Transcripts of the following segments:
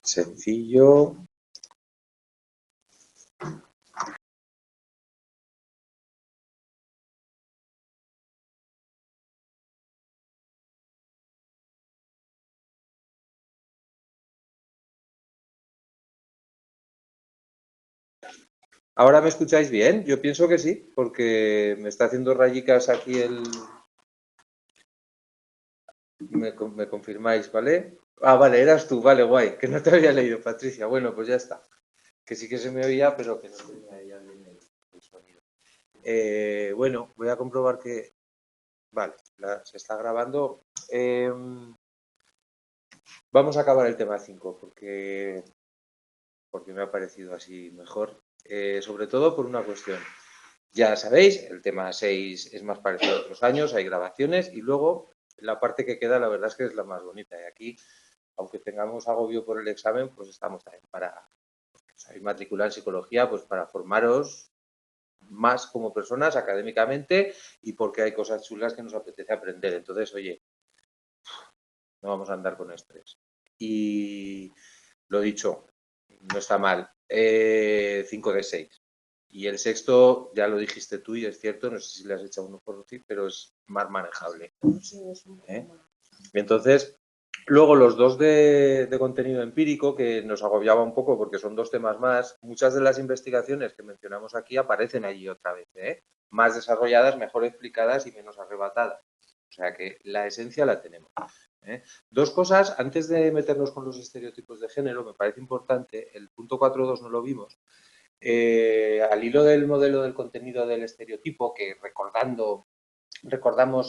sencillo. ¿Ahora me escucháis bien? Yo pienso que sí, porque me está haciendo rayicas aquí el... Me confirmáis, ¿vale? Ah, vale, eras tú, vale, guay, que no te había leído, Patricia. Bueno, pues ya está. Que sí que se me oía, pero que no tenía ya bien el sonido. Bueno, voy a comprobar que... Vale, se está grabando. Vamos a acabar el tema 5 porque me ha parecido así mejor. Sobre todo por una cuestión. Ya sabéis, el tema 6 es más parecido a otros años, hay grabaciones y luego la parte que queda la verdad es que es la más bonita. Y aquí, aunque tengamos agobio por el examen, pues estamos también para matricular en psicología, pues para formaros más como personas académicamente y porque hay cosas chulas que nos apetece aprender. Entonces, oye, no vamos a andar con estrés. Y lo dicho, no está mal. 5 de 6. Y el sexto, ya lo dijiste tú y es cierto, no sé si le has echado uno por decir, pero es más manejable. ¿Eh? Entonces, luego los dos de contenido empírico, que nos agobiaba un poco porque son dos temas más, muchas de las investigaciones que mencionamos aquí aparecen allí otra vez, ¿eh? Más desarrolladas, mejor explicadas y menos arrebatadas. O sea que la esencia la tenemos. ¿Eh? Dos cosas, antes de meternos con los estereotipos de género, me parece importante, el punto 4.2 no lo vimos, al hilo del modelo del contenido del estereotipo, que recordamos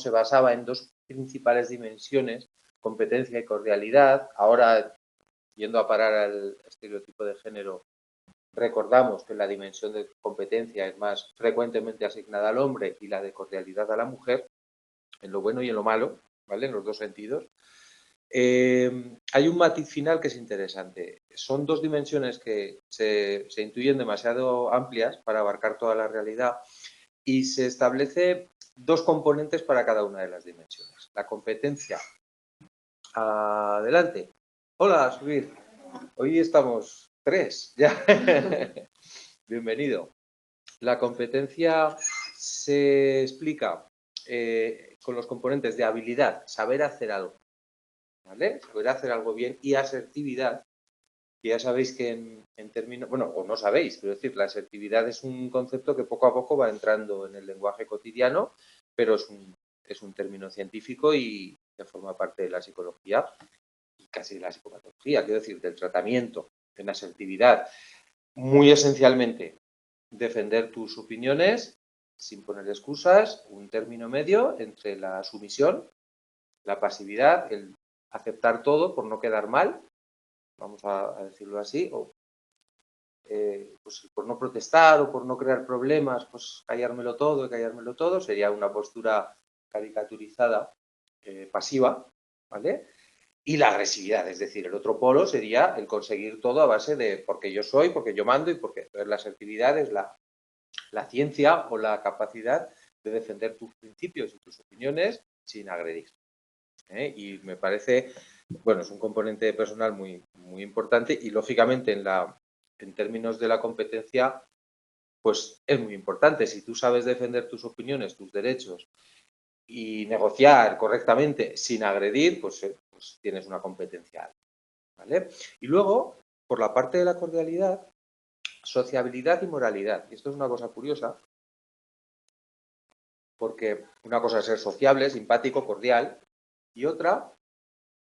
se basaba en dos principales dimensiones, competencia y cordialidad. Ahora, yendo a parar al estereotipo de género, recordamos que la dimensión de competencia es más frecuentemente asignada al hombre y la de cordialidad a la mujer, en lo bueno y en lo malo, ¿vale? En los dos sentidos. Hay un matiz final que es interesante. Son dos dimensiones que se intuyen demasiado amplias para abarcar toda la realidad y se establece dos componentes para cada una de las dimensiones. La competencia. Adelante. Hola, subir. Hoy estamos tres, ya. Bienvenido. La competencia se explica con los componentes de habilidad, saber hacer algo, ¿vale? Saber hacer algo bien, y asertividad, que ya sabéis que en términos, bueno, o no sabéis, quiero decir, la asertividad es un concepto que poco a poco va entrando en el lenguaje cotidiano, pero es un término científico y que forma parte de la psicología y casi de la psicopatología, quiero decir, del tratamiento en asertividad. Muy esencialmente, defender tus opiniones sin poner excusas, un término medio entre la sumisión, la pasividad, el aceptar todo por no quedar mal, vamos a decirlo así, o pues por no protestar o por no crear problemas, pues callármelo todo, sería una postura caricaturizada, pasiva, ¿vale? Y la agresividad, es decir, el otro polo sería el conseguir todo a base de porque yo soy, porque yo mando y porque entonces la asertividad es la ciencia o la capacidad de defender tus principios y tus opiniones sin agredir. Y me parece, bueno, es un componente personal muy, muy importante y lógicamente en términos de la competencia, pues es muy importante. Si tú sabes defender tus opiniones, tus derechos y negociar correctamente sin agredir, pues tienes una competencia alta, ¿vale? Y luego, por la parte de la cordialidad, sociabilidad y moralidad. Y esto es una cosa curiosa, porque una cosa es ser sociable, simpático, cordial, y otra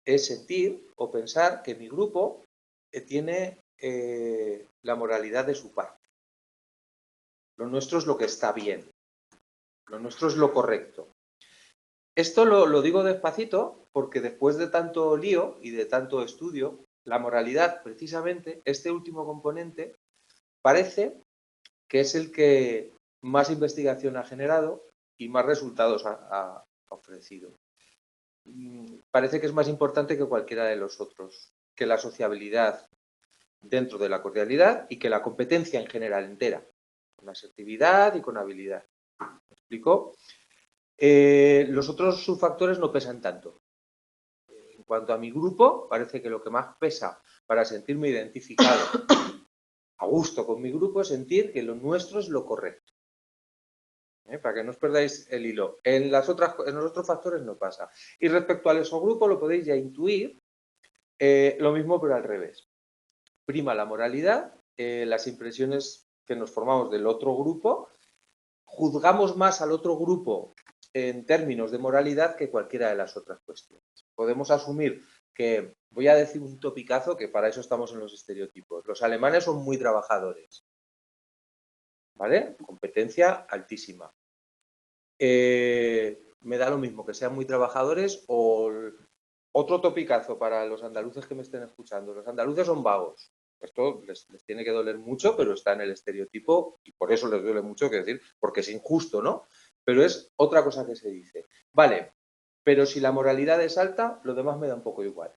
es sentir o pensar que mi grupo tiene la moralidad de su parte. Lo nuestro es lo que está bien. Lo nuestro es lo correcto. Esto lo digo despacito porque después de tanto lío y de tanto estudio, la moralidad, precisamente, este último componente, parece que es el que más investigación ha generado y más resultados ha ofrecido. Parece que es más importante que cualquiera de los otros, que la sociabilidad dentro de la cordialidad y que la competencia en general entera, con asertividad y con habilidad. ¿Me explico? Los otros subfactores no pesan tanto. En cuanto a mi grupo, parece que lo que más pesa para sentirme identificado a gusto con mi grupo, es sentir que lo nuestro es lo correcto. Para que no os perdáis el hilo. En los otros factores no pasa. Y respecto al exogrupo lo podéis ya intuir, lo mismo pero al revés. Prima la moralidad, las impresiones que nos formamos del otro grupo, juzgamos más al otro grupo en términos de moralidad que cualquiera de las otras cuestiones. Podemos asumir que, voy a decir un topicazo, que para eso estamos en los estereotipos. Los alemanes son muy trabajadores, ¿vale? Competencia altísima. Me da lo mismo que sean muy trabajadores o otro topicazo para los andaluces que me estén escuchando. Los andaluces son vagos. Esto les tiene que doler mucho, pero está en el estereotipo y por eso les duele mucho, que decir, porque es injusto, ¿no? Pero es otra cosa que se dice. Vale, pero si la moralidad es alta, lo demás me da un poco igual.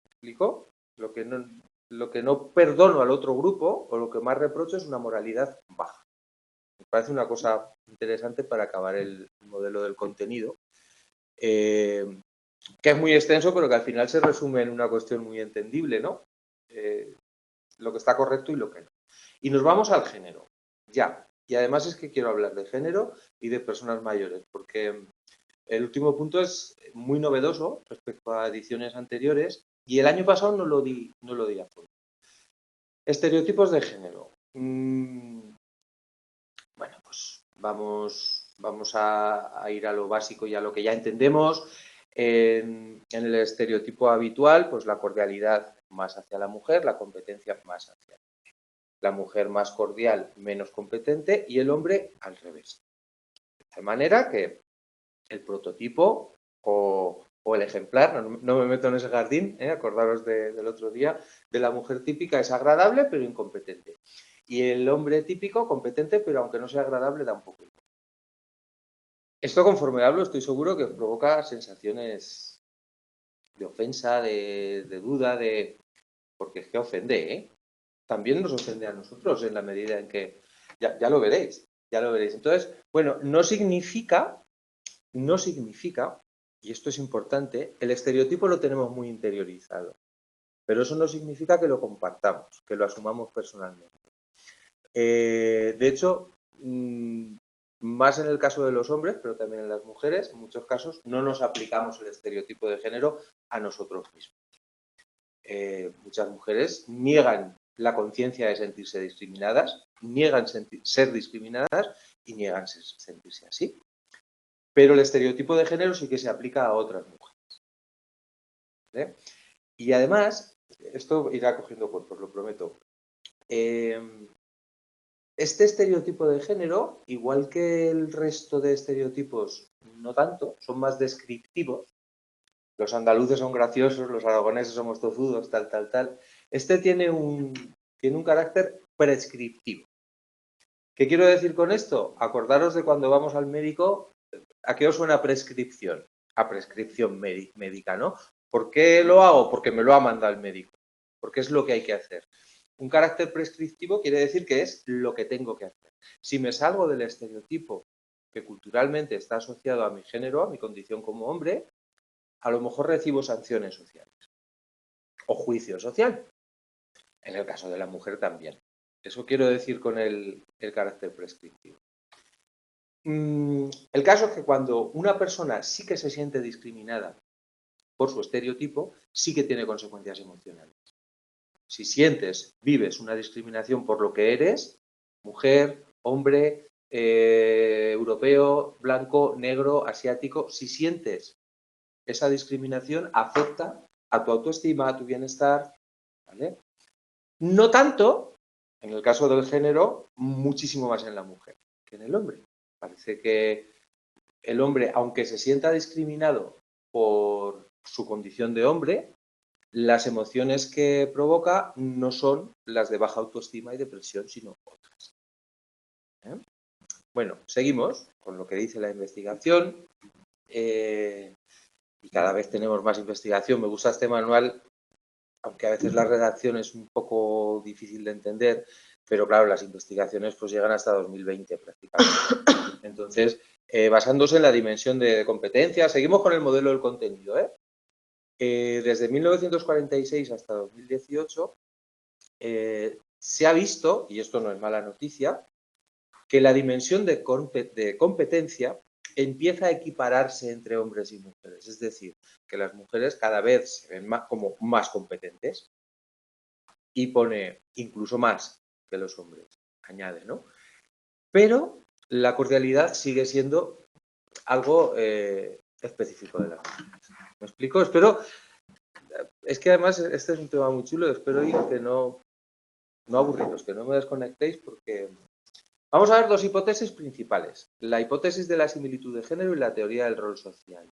¿Me explico? Lo que no perdono al otro grupo o lo que más reprocho es una moralidad baja. Me parece una cosa interesante para acabar el modelo del contenido, que es muy extenso, pero que al final se resume en una cuestión muy entendible, ¿no? Lo que está correcto y lo que no. Y nos vamos al género, ya. Y además es que quiero hablar de género y de personas mayores, porque el último punto es muy novedoso respecto a ediciones anteriores y el año pasado no lo di a fondo. Estereotipos de género. Bueno, pues vamos a ir a lo básico y a lo que ya entendemos. En el estereotipo habitual, pues la cordialidad más hacia la mujer, la competencia más hacia la mujer más cordial, menos competente, y el hombre al revés. De manera que el prototipo o el ejemplar, no me meto en ese jardín, acordaros del otro día, de la mujer típica es agradable pero incompetente. Y el hombre típico, competente, pero aunque no sea agradable, da un poco igual. Esto, conforme hablo, estoy seguro que provoca sensaciones de ofensa, de duda, porque es que ofende, ¿eh? También nos ofende a nosotros en la medida en que... Ya lo veréis, ya lo veréis. Entonces, bueno, no significa, y esto es importante, el estereotipo lo tenemos muy interiorizado, pero eso no significa que lo compartamos, que lo asumamos personalmente. De hecho, más en el caso de los hombres, pero también en las mujeres, en muchos casos no nos aplicamos el estereotipo de género a nosotros mismos. Muchas mujeres niegan la conciencia de sentirse discriminadas, niegan ser discriminadas y niegan sentirse así. Pero el estereotipo de género sí que se aplica a otras mujeres. ¿Vale? Y además, esto irá cogiendo cuerpo, lo prometo. Este estereotipo de género, igual que el resto de estereotipos, no tanto, son más descriptivos. Los andaluces son graciosos, los aragoneses somos tozudos, tal. Este tiene un carácter prescriptivo. ¿Qué quiero decir con esto? Acordaros de cuando vamos al médico, ¿a qué os suena prescripción? A prescripción médica, ¿no? ¿Por qué lo hago? Porque me lo ha mandado el médico. Porque es lo que hay que hacer. Un carácter prescriptivo quiere decir que es lo que tengo que hacer. Si me salgo del estereotipo que culturalmente está asociado a mi género, a mi condición como hombre, a lo mejor recibo sanciones sociales o juicio social. En el caso de la mujer también. Eso quiero decir con el carácter prescriptivo. El caso es que cuando una persona sí que se siente discriminada por su estereotipo, sí que tiene consecuencias emocionales. Si sientes, vives una discriminación por lo que eres, mujer, hombre, europeo, blanco, negro, asiático, si sientes esa discriminación, afecta a tu autoestima, a tu bienestar, ¿vale? No tanto, en el caso del género, muchísimo más en la mujer que en el hombre. Parece que el hombre, aunque se sienta discriminado por su condición de hombre, las emociones que provoca no son las de baja autoestima y depresión, sino otras. Bueno, seguimos con lo que dice la investigación. Y cada vez tenemos más investigación. Me gusta este manual, aunque a veces la redacción es un poco difícil de entender, pero claro, las investigaciones pues llegan hasta 2020 prácticamente. Entonces, basándose en la dimensión de competencia, seguimos con el modelo del contenido, Desde 1946 hasta 2018 se ha visto, y esto no es mala noticia, que la dimensión de competencia empieza a equipararse entre hombres y mujeres. Es decir, que las mujeres cada vez se ven como más competentes y pone incluso más que los hombres, añade, ¿no? Pero la cordialidad sigue siendo algo específico de las mujeres. ¿Me explico? Espero, es que además este es un tema muy chulo, espero que no aburriros, que no me desconectéis porque vamos a ver dos hipótesis principales. La hipótesis de la similitud de género y la teoría del rol social.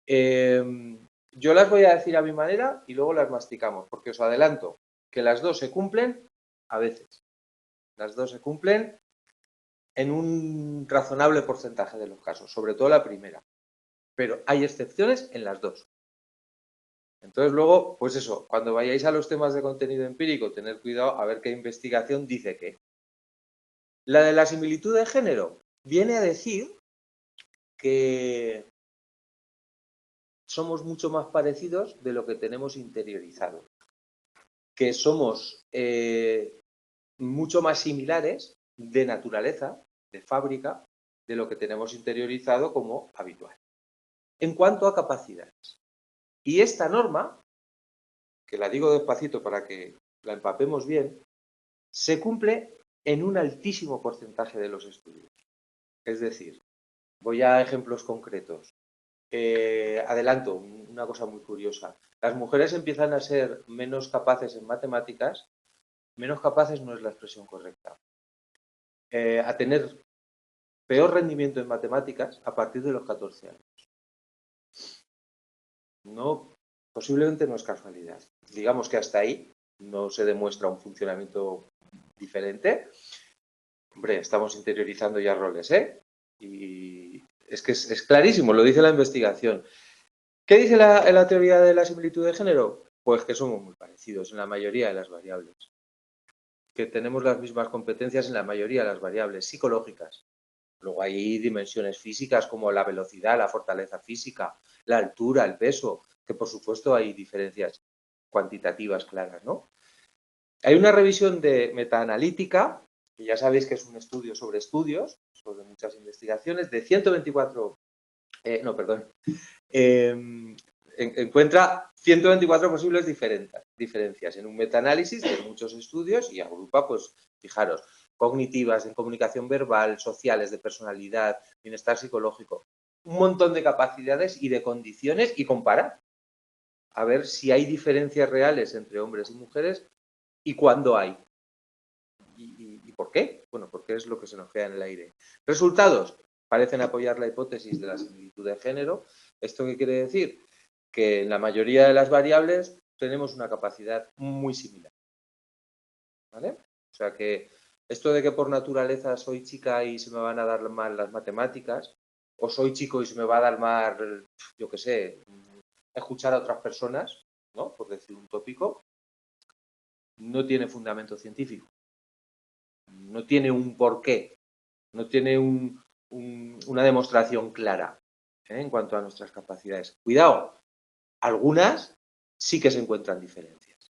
Yo las voy a decir a mi manera y luego las masticamos, porque os adelanto que las dos se cumplen a veces. Las dos se cumplen en un razonable porcentaje de los casos, sobre todo la primera. Pero hay excepciones en las dos. Entonces luego, pues eso, cuando vayáis a los temas de contenido empírico, tener cuidado a ver qué investigación dice qué. La de la similitud de género viene a decir que somos mucho más parecidos de lo que tenemos interiorizado. Que somos mucho más similares de naturaleza, de fábrica, de lo que tenemos interiorizado como habitual. En cuanto a capacidades. Y esta norma, que la digo despacito para que la empapemos bien, se cumple en un altísimo porcentaje de los estudios. Es decir, voy a ejemplos concretos. Adelanto, una cosa muy curiosa. Las mujeres empiezan a ser menos capaces en matemáticas, menos capaces no es la expresión correcta, a tener peor rendimiento en matemáticas a partir de los 14 años. No, posiblemente no es casualidad. Digamos que hasta ahí no se demuestra un funcionamiento diferente. Hombre, estamos interiorizando ya roles, ¿eh? Y es que es clarísimo, lo dice la investigación. ¿Qué dice la teoría de la similitud de género? Pues que somos muy parecidos en la mayoría de las variables. Que tenemos las mismas competencias en la mayoría de las variables psicológicas. Luego hay dimensiones físicas como la velocidad, la fortaleza física, la altura, el peso, que por supuesto hay diferencias cuantitativas claras, ¿no? Hay una revisión de metaanalítica, que ya sabéis que es un estudio sobre estudios, sobre muchas investigaciones, de 124, encuentra 124 posibles diferencias en un metaanálisis de muchos estudios y agrupa, pues, fijaros, cognitivas, en comunicación verbal, sociales, de personalidad, bienestar psicológico, un montón de capacidades y de condiciones y compara a ver si hay diferencias reales entre hombres y mujeres y cuándo hay. ¿Y por qué? Bueno, porque es lo que se nos queda en el aire. Resultados parecen apoyar la hipótesis de la similitud de género. ¿Esto qué quiere decir? Que en la mayoría de las variables tenemos una capacidad muy similar. ¿Vale? O sea que esto de que por naturaleza soy chica y se me van a dar mal las matemáticas, o soy chico y se me va a dar mal, yo qué sé, escuchar a otras personas, ¿no? Por decir un tópico, no tiene fundamento científico. No tiene un porqué, no tiene una demostración clara en cuanto a nuestras capacidades. Cuidado, algunas sí que se encuentran diferencias.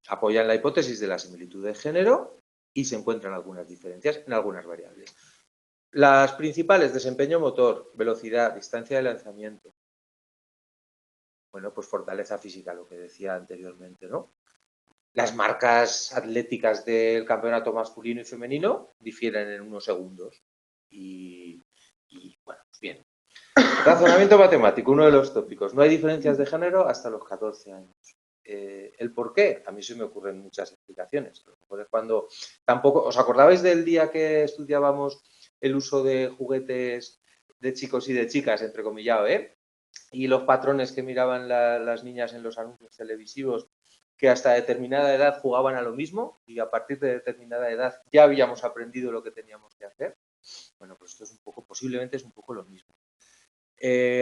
Apoyan la hipótesis de la similitud de género y se encuentran algunas diferencias en algunas variables. Las principales, desempeño motor, velocidad, distancia de lanzamiento. Bueno, pues fortaleza física, lo que decía anteriormente, ¿no? Las marcas atléticas del campeonato masculino y femenino difieren en unos segundos. Y bueno, bien. Razonamiento matemático, uno de los tópicos. No hay diferencias de género hasta los 14 años. ¿El por qué? A mí se me ocurren muchas explicaciones. A lo mejor es cuando tampoco... ¿Os acordabais del día que estudiábamos el uso de juguetes de chicos y de chicas, entrecomillado, y los patrones que miraban las niñas en los anuncios televisivos, que hasta determinada edad jugaban a lo mismo y a partir de determinada edad ya habíamos aprendido lo que teníamos que hacer? Bueno, pues esto es un poco, posiblemente es un poco lo mismo.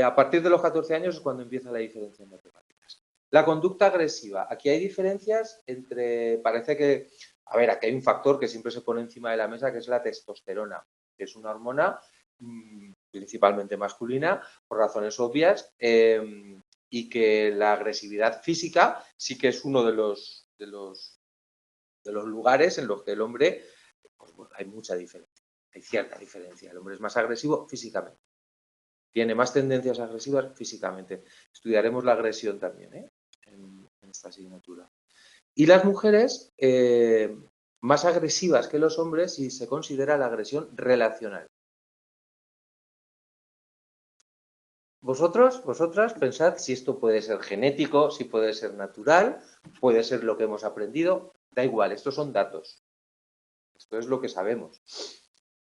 A partir de los 14 años es cuando empieza la diferencia en matemáticas. La conducta agresiva. Aquí hay diferencias entre, parece que, a ver, aquí hay un factor que siempre se pone encima de la mesa, que es la testosterona, que es una hormona principalmente masculina, por razones obvias, y que la agresividad física sí que es uno de los lugares en los que el hombre, pues bueno, hay mucha diferencia, hay cierta diferencia. El hombre es más agresivo físicamente, tiene más tendencias agresivas físicamente. Estudiaremos la agresión también, en esta asignatura. Y las mujeres, más agresivas que los hombres si se considera la agresión relacional. Vosotras pensad si esto puede ser genético, si puede ser natural, puede ser lo que hemos aprendido, da igual, estos son datos. Esto es lo que sabemos.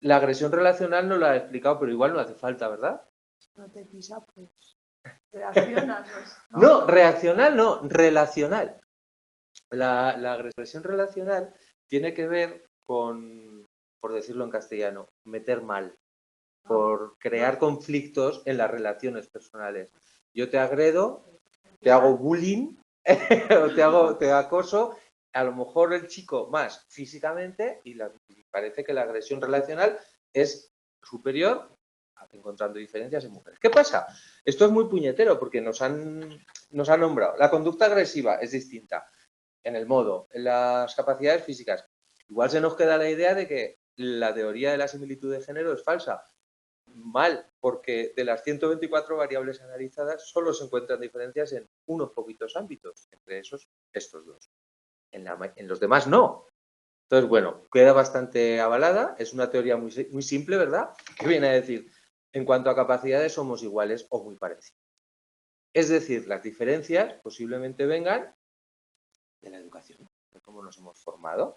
La agresión relacional no la he explicado, pero igual no hace falta, ¿verdad? No te pisa, pues reaccionas. No, reaccional no, relacional. La agresión relacional tiene que ver con, por decirlo en castellano, meter mal, por crear conflictos en las relaciones personales. Yo te agredo, te hago bullying, o te acoso, a lo mejor el chico más físicamente, y parece que la agresión relacional es superior, encontrando diferencias en mujeres. ¿Qué pasa? Esto es muy puñetero porque nos han nombrado. La conducta agresiva es distinta en el modo, en las capacidades físicas. Igual se nos queda la idea de que la teoría de la similitud de género es falsa. Mal, porque de las 124 variables analizadas solo se encuentran diferencias en unos poquitos ámbitos, entre esos estos dos. En los demás no. Entonces, bueno, queda bastante avalada, es una teoría muy simple, ¿verdad? Que viene a decir, en cuanto a capacidades somos iguales o muy parecidos. Es decir, las diferencias posiblemente vengan de la educación, de cómo nos hemos formado.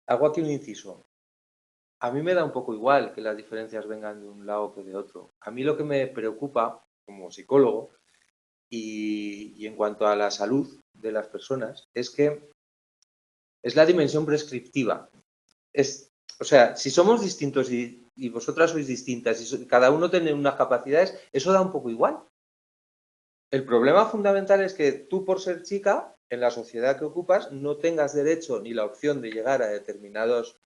Hago aquí un inciso. A mí me da un poco igual que las diferencias vengan de un lado que de otro. A mí lo que me preocupa como psicólogo y en cuanto a la salud de las personas es que es la dimensión prescriptiva. O sea, si somos distintos y vosotras sois distintas y cada uno tiene unas capacidades, eso da un poco igual. El problema fundamental es que tú, por ser chica, en la sociedad que ocupas, no tengas derecho ni la opción de llegar a determinados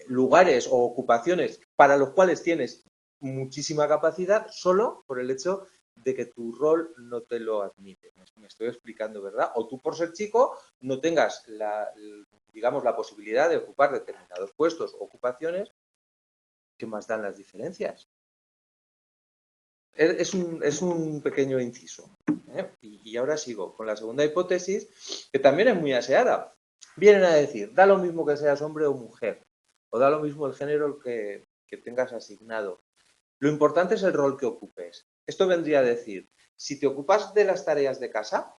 lugares o ocupaciones para los cuales tienes muchísima capacidad solo por el hecho de que tu rol no te lo admite. Me estoy explicando, ¿verdad? O tú, por ser chico, no tengas digamos, la posibilidad de ocupar determinados puestos o ocupaciones. ¿Qué más dan las diferencias? Es un pequeño inciso. Y ahora sigo con la segunda hipótesis, que también es muy aseada. Vienen a decir, da lo mismo que seas hombre o mujer, o da lo mismo el género que tengas asignado. Lo importante es el rol que ocupes. Esto vendría a decir, si te ocupas de las tareas de casa,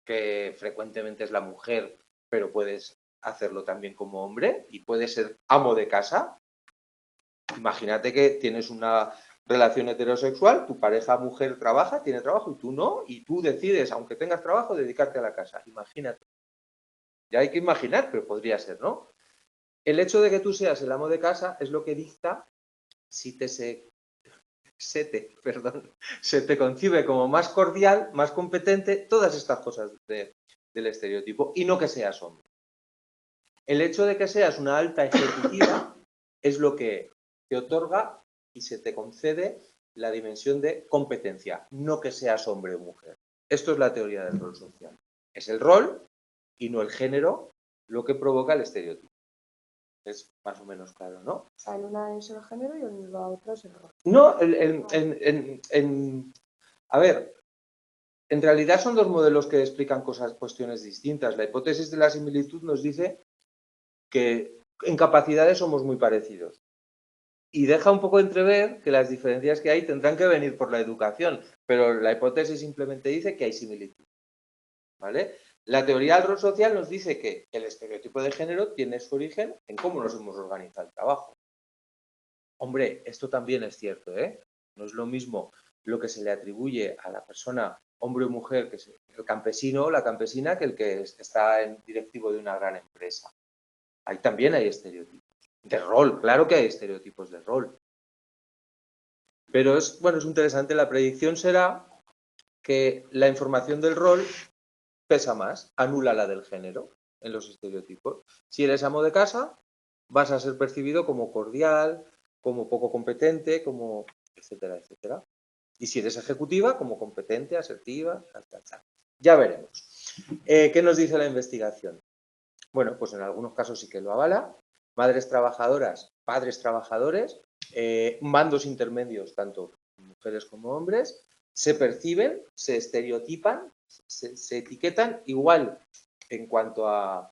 que frecuentemente es la mujer, pero puedes hacerlo también como hombre y puedes ser amo de casa. Imagínate que tienes una relación heterosexual, tu pareja mujer trabaja, tiene trabajo y tú no, y tú decides, aunque tengas trabajo, dedicarte a la casa. Imagínate. Ya hay que imaginar, pero podría ser, ¿no? El hecho de que tú seas el amo de casa es lo que dicta si se te concibe como más cordial, más competente, todas estas cosas del estereotipo, y no que seas hombre. El hecho de que seas una alta ejecutiva es lo que te otorga y se te concede la dimensión de competencia, no que seas hombre o mujer. Esto es la teoría del rol social. Es el rol y no el género lo que provoca el estereotipo. Es más o menos claro, ¿no? O sea, en una es el género y en la otra es el rol. No, a ver, en realidad son dos modelos que explican cuestiones distintas. La hipótesis de la similitud nos dice que en capacidades somos muy parecidos. Y deja un poco entrever que las diferencias que hay tendrán que venir por la educación, pero la hipótesis simplemente dice que hay similitud. ¿Vale? La teoría del rol social nos dice que el estereotipo de género tiene su origen en cómo nos hemos organizado el trabajo. Hombre, esto también es cierto, ¿eh? No es lo mismo lo que se le atribuye a la persona, hombre o mujer, que es el campesino o la campesina, que el que está en directivo de una gran empresa. Ahí también hay estereotipos. De rol, claro que hay estereotipos de rol. Pero es interesante. La predicción será que la información del rol pesa más, anula la del género en los estereotipos. Si eres amo de casa, vas a ser percibido como cordial, como poco competente, como etcétera, etcétera. Y si eres ejecutiva, como competente, asertiva, tal, tal, tal. Ya veremos. ¿Qué nos dice la investigación? Bueno, pues en algunos casos sí que lo avala. Madres trabajadoras, padres trabajadores, mandos intermedios, tanto mujeres como hombres, se perciben, se estereotipan, se etiquetan igual en cuanto a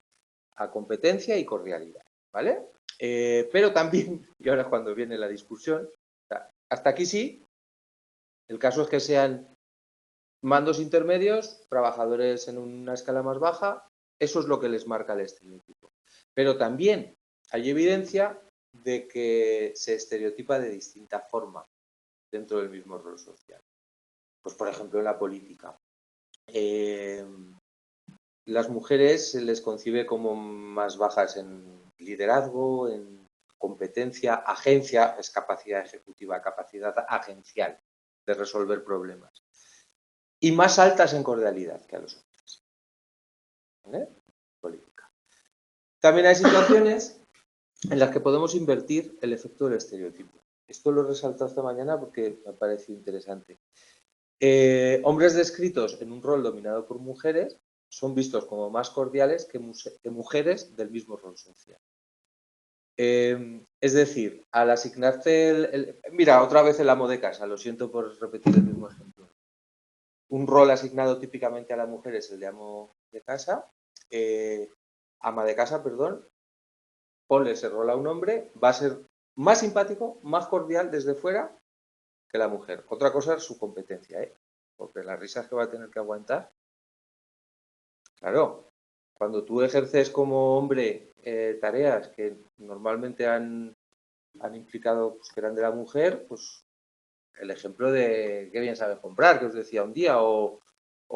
competencia y cordialidad, ¿vale? Pero también, y ahora es cuando viene la discusión, hasta aquí sí, el caso es que sean mandos intermedios, trabajadores en una escala más baja, eso es lo que les marca el estereotipo. Pero también hay evidencia de que se estereotipa de distinta forma dentro del mismo rol social. Pues, por ejemplo, en la política. Las mujeres se les concibe como más bajas en liderazgo, en competencia, agencia, es capacidad ejecutiva, capacidad agencial de resolver problemas. Y más altas en cordialidad que a los hombres. ¿Vale? Política. También hay situaciones en las que podemos invertir el efecto del estereotipo. Esto lo he resaltado esta mañana porque me ha parecido interesante. Hombres descritos en un rol dominado por mujeres son vistos como más cordiales que mujeres del mismo rol social. Es decir, al asignarte Mira, otra vez el amo de casa, lo siento por repetir el mismo ejemplo. Un rol asignado típicamente a la mujer es el de amo de casa, ama de casa, perdón. Ponle ese rol a un hombre, va a ser más simpático, más cordial desde fuera que la mujer. Otra cosa es su competencia, ¿eh? Porque las risas que va a tener que aguantar. Claro, cuando tú ejerces como hombre tareas que normalmente han implicado pues, que eran de la mujer, pues el ejemplo de qué bien sabes comprar, que os decía un día, o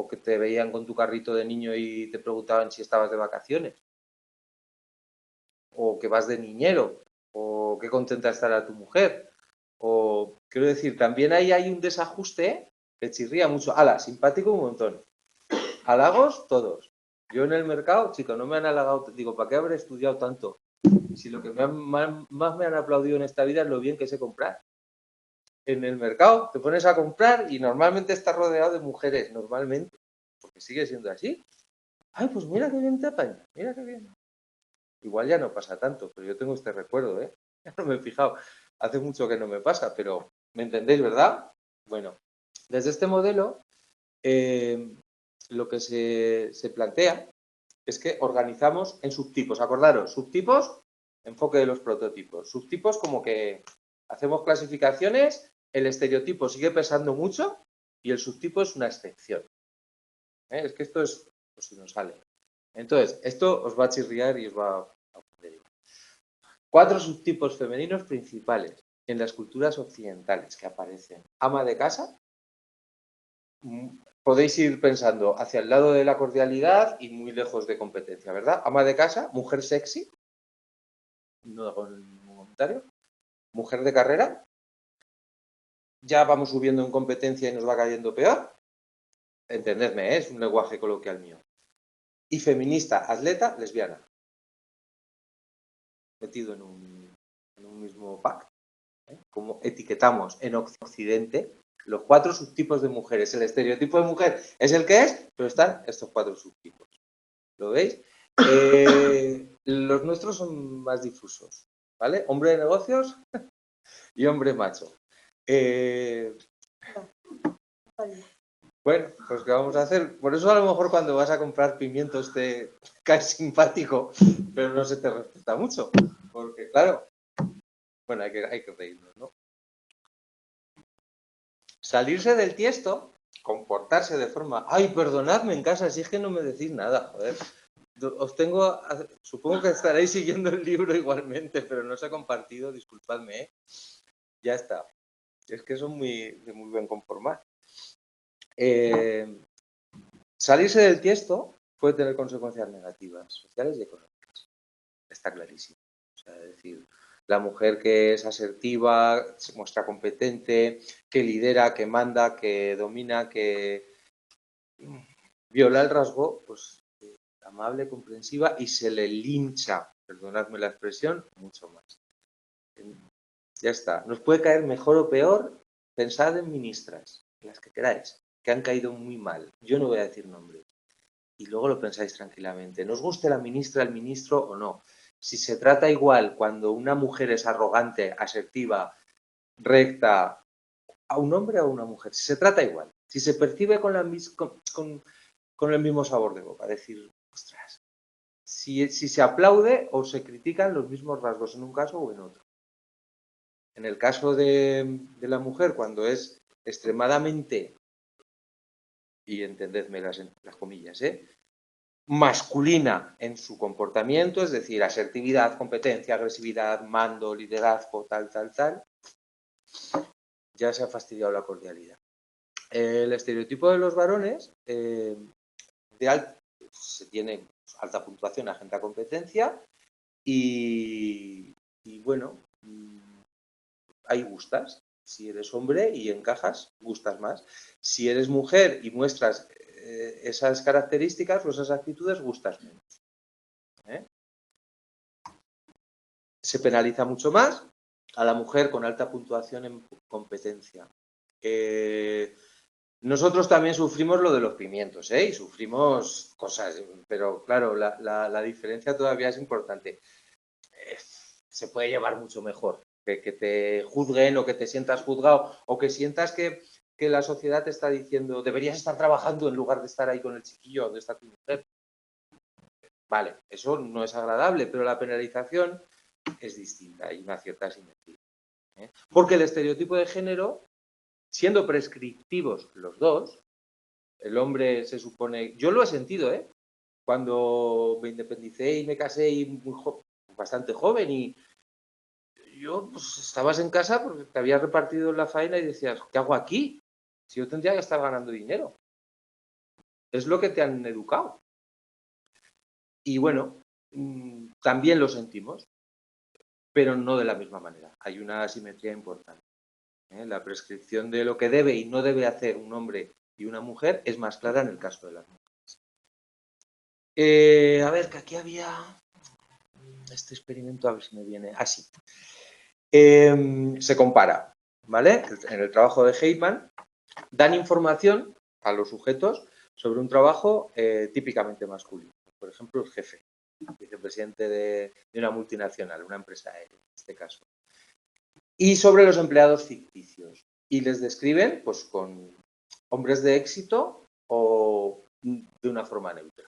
que te veían con tu carrito de niño y te preguntaban si estabas de vacaciones, o que vas de niñero, o qué contenta estará tu mujer. O, quiero decir, también ahí hay un desajuste que chirría mucho. ¡Hala! Simpático un montón. Halagos, todos. Yo en el mercado, chicos, no me han halagado. Digo, ¿para qué habré estudiado tanto? Si lo que más me han aplaudido en esta vida es lo bien que sé comprar. En el mercado te pones a comprar y normalmente estás rodeado de mujeres, normalmente, porque sigue siendo así. Ay, pues mira qué bien te apaña, mira qué bien. Igual ya no pasa tanto, pero yo tengo este recuerdo, ¿eh? Ya no me he fijado. Hace mucho que no me pasa, pero ¿me entendéis, verdad? Bueno, desde este modelo, lo que se plantea es que organizamos en subtipos. Acordaros, subtipos, enfoque de los prototipos. Subtipos como que hacemos clasificaciones, el estereotipo sigue pesando mucho y el subtipo es una excepción. Es que esto es, pues si nos sale. Entonces, esto os va a chirriar y os va a ofender. 4 subtipos femeninos principales en las culturas occidentales que aparecen. Ama de casa. Podéis ir pensando hacia el lado de la cordialidad y muy lejos de competencia, ¿verdad? Ama de casa, mujer sexy. No hago ningún comentario. Mujer de carrera. Ya vamos subiendo en competencia y nos va cayendo peor. Entendedme, es un lenguaje coloquial mío. Y feminista, atleta, lesbiana. Metido en un mismo pack. Como etiquetamos en Occidente los 4 subtipos de mujeres. El estereotipo de mujer es el que es, pero están estos 4 subtipos. ¿Lo veis? Los nuestros son más difusos, ¿vale? Hombre de negocios y hombre macho. Bueno, pues ¿qué vamos a hacer? Por eso a lo mejor cuando vas a comprar pimientos te caes simpático, pero no se te respeta mucho. Porque, claro, bueno, hay que reírnos, ¿no? Salirse del tiesto, comportarse de forma... Ay, perdonadme en casa, si es que no me decís nada, joder. Os tengo... Supongo que estaréis siguiendo el libro igualmente, pero no se ha compartido, disculpadme, ¿eh? Ya está. Es que son de muy buen conformar. Salirse del tiesto puede tener consecuencias negativas, sociales y económicas. Está clarísimo. O sea, es decir, la mujer que es asertiva, se muestra competente, que lidera, que manda, que domina, que viola el rasgo, pues amable, comprensiva y se le lincha, perdonadme la expresión, mucho más. Ya está. Nos puede caer mejor o peor. Pensad en ministras, las que queráis, que han caído muy mal. Yo no voy a decir nombres. Y luego lo pensáis tranquilamente. ¿Nos guste la ministra, el ministro o no? Si se trata igual cuando una mujer es arrogante, asertiva, recta, a un hombre o a una mujer, si se trata igual. Si se percibe con el mismo sabor de boca. Decir, ostras, si se aplaude o se critican los mismos rasgos en un caso o en otro. En el caso de la mujer, cuando es extremadamente, y entendedme las comillas, masculina en su comportamiento, es decir, asertividad, competencia, agresividad, mando, liderazgo, tal, ya se ha fastidiado la cordialidad. El estereotipo de los varones, se tiene alta puntuación, agenda competencia, y bueno, ahí gustas. Si eres hombre y encajas, gustas más. Si eres mujer y muestras esas características o esas actitudes, gustas menos. Se penaliza mucho más a la mujer con alta puntuación en competencia. Nosotros también sufrimos lo de los pimientos, y sufrimos cosas, pero claro, la diferencia todavía es importante. Se puede llevar mucho mejor que te juzguen o que te sientas juzgado o que sientas que la sociedad te está diciendo deberías estar trabajando en lugar de estar ahí con el chiquillo, donde está tu mujer. Vale, eso no es agradable, pero la penalización es distinta, hay una cierta simetría. Porque el estereotipo de género, siendo prescriptivos los dos, el hombre se supone... Yo lo he sentido, cuando me independicé y me casé y bastante joven y yo, pues estabas en casa porque te habías repartido la faena y decías, ¿qué hago aquí? Si yo tendría que estar ganando dinero. Es lo que te han educado. Y bueno, también lo sentimos, pero no de la misma manera. Hay una asimetría importante. La prescripción de lo que debe y no debe hacer un hombre y una mujer es más clara en el caso de las mujeres. A ver, que aquí había este experimento, a ver si me viene así. Se compara, ¿vale? En el trabajo de Heitman dan información a los sujetos sobre un trabajo típicamente masculino. Por ejemplo, el jefe, el vicepresidente de una multinacional, una empresa aérea, en este caso. Y sobre los empleados ficticios. Y les describen pues con hombres de éxito o de una forma neutra.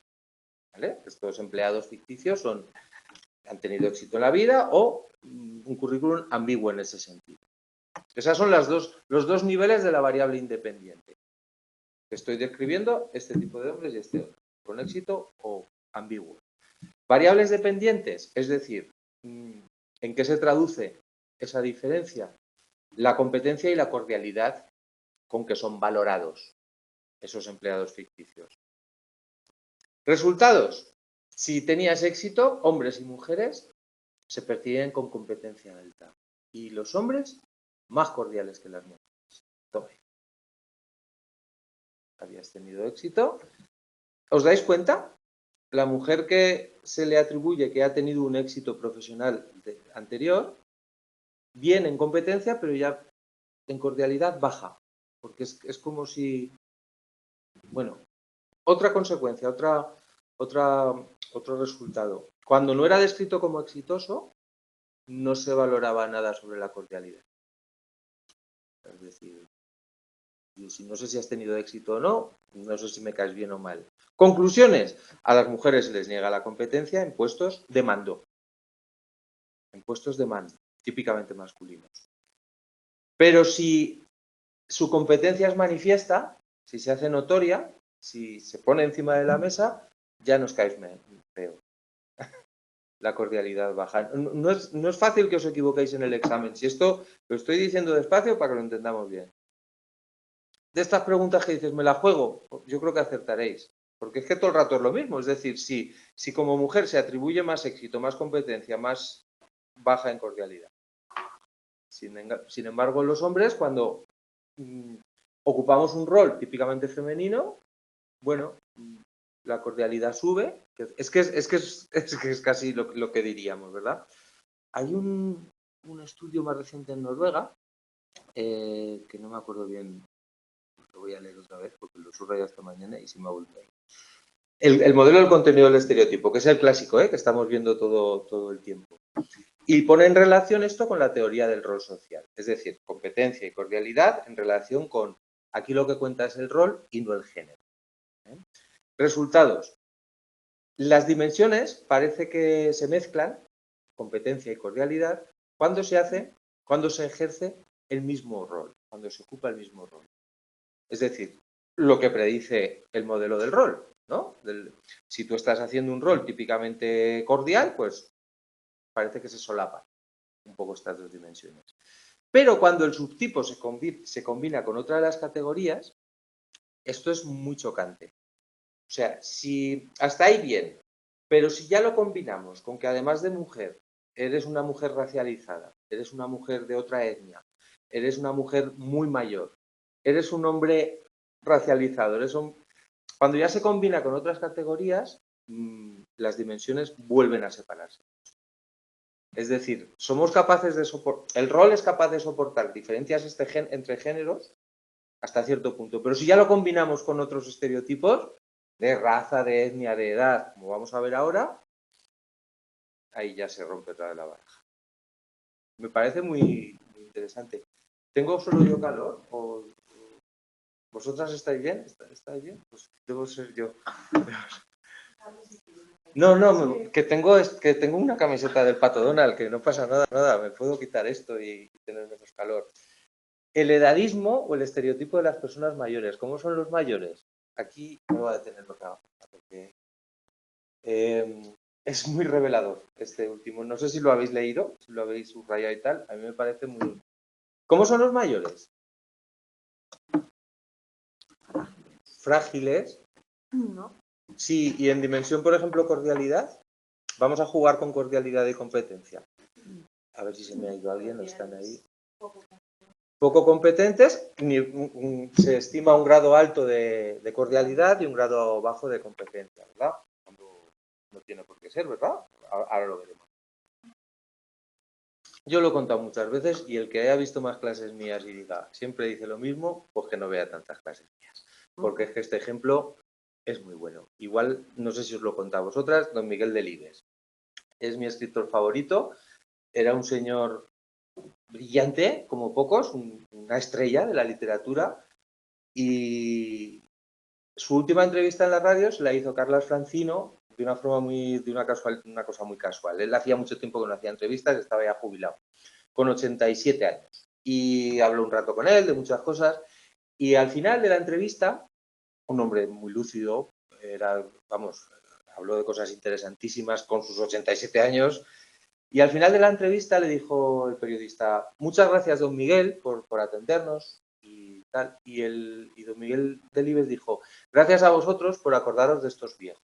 ¿Vale? Estos empleados ficticios han tenido éxito en la vida o un currículum ambiguo en ese sentido. Esos son los dos niveles de la variable independiente. Estoy describiendo este tipo de hombres y este otro, con éxito o ambiguo. Variables dependientes, es decir, ¿en qué se traduce esa diferencia? La competencia y la cordialidad con que son valorados esos empleados ficticios. Resultados. Si tenías éxito, hombres y mujeres se perciben con competencia alta. Y los hombres más cordiales que las mujeres. Tome. Habías tenido éxito. ¿Os dais cuenta? La mujer que se le atribuye que ha tenido un éxito profesional anterior, bien en competencia, pero ya en cordialidad baja. Porque es como si... Bueno, otra consecuencia, otro resultado. Cuando no era descrito como exitoso, no se valoraba nada sobre la cordialidad. Es decir, si no sé si has tenido éxito o no, no sé si me caes bien o mal. Conclusiones. A las mujeres se les niega la competencia en puestos de mando. En puestos de mando, típicamente masculinos. Pero si su competencia es manifiesta, si se hace notoria, si se pone encima de la mesa, ya nos caes peor. La cordialidad baja. No es fácil que os equivoquéis en el examen. Si esto lo estoy diciendo despacio para que lo entendamos bien. De estas preguntas que dices, ¿me la juego? Yo creo que acertaréis. Porque es que todo el rato es lo mismo. Es decir, si como mujer se atribuye más éxito, más competencia, más baja en cordialidad. Sin embargo, los hombres, cuando ocupamos un rol típicamente femenino, bueno, la cordialidad sube. Es que es casi lo que diríamos, ¿verdad? Hay un un estudio más reciente en Noruega, que no me acuerdo bien, lo voy a leer otra vez porque lo subrayé esta mañana y se me ha vuelto ahí. El modelo del contenido del estereotipo, que es el clásico, que estamos viendo todo el tiempo. Y pone en relación esto con la teoría del rol social, es decir, competencia y cordialidad en relación con aquí lo que cuenta es el rol y no el género. Resultados. Las dimensiones parece que se mezclan, competencia y cordialidad, cuando se ejerce el mismo rol, cuando se ocupa el mismo rol. Es decir, lo que predice el modelo del rol, ¿no? Si tú estás haciendo un rol típicamente cordial, pues parece que se solapan un poco estas dos dimensiones. Pero cuando el subtipo se combina con otra de las categorías, esto es muy chocante. O sea, si hasta ahí bien, pero si ya lo combinamos con que además de mujer, eres una mujer racializada, eres una mujer de otra etnia, eres una mujer muy mayor, eres un hombre racializado, cuando ya se combina con otras categorías, las dimensiones vuelven a separarse. Es decir, somos capaces de soportar, el rol es capaz de soportar diferencias entre géneros hasta cierto punto, pero si ya lo combinamos con otros estereotipos de raza, de etnia, de edad, como vamos a ver ahora, ahí ya se rompe otra vez la baraja. Me parece muy interesante. ¿Tengo solo yo calor? ¿O vosotras estáis bien? ¿Estáis bien? Pues debo ser yo. No, que tengo una camiseta del Pato Donald, que no pasa nada, me puedo quitar esto y tener menos calor. El edadismo o el estereotipo de las personas mayores. ¿Cómo son los mayores? Aquí me voy a detener porque es muy revelador este último. No sé si lo habéis leído, si lo habéis subrayado y tal. A mí me parece muy... ¿Cómo son los mayores? Frágiles. No. Sí, y en dimensión, por ejemplo, cordialidad. Vamos a jugar con cordialidad y competencia. A ver si se me ha ido alguien, no están ahí. Poco competentes, se estima un grado alto de cordialidad y un grado bajo de competencia, ¿verdad? Cuando no tiene por qué ser, ¿verdad? Ahora lo veremos. Yo lo he contado muchas veces y el que haya visto más clases mías y diga, siempre dice lo mismo, pues que no vea tantas clases mías. Porque es que este ejemplo es muy bueno. Igual, no sé si os lo he contado a vosotras, don Miguel Delibes. Es mi escritor favorito. Era un señor brillante, como pocos, una estrella de la literatura. Y su última entrevista en la radio se la hizo Carlas Francino de una forma una cosa muy casual. Él hacía mucho tiempo que no hacía entrevistas, estaba ya jubilado, con 87 años. Y habló un rato con él de muchas cosas. Y al final de la entrevista, un hombre muy lúcido, habló de cosas interesantísimas con sus 87 años. Y al final de la entrevista le dijo el periodista, muchas gracias, don Miguel, por atendernos y tal. Y don Miguel Delibes dijo, gracias a vosotros por acordaros de estos viejos.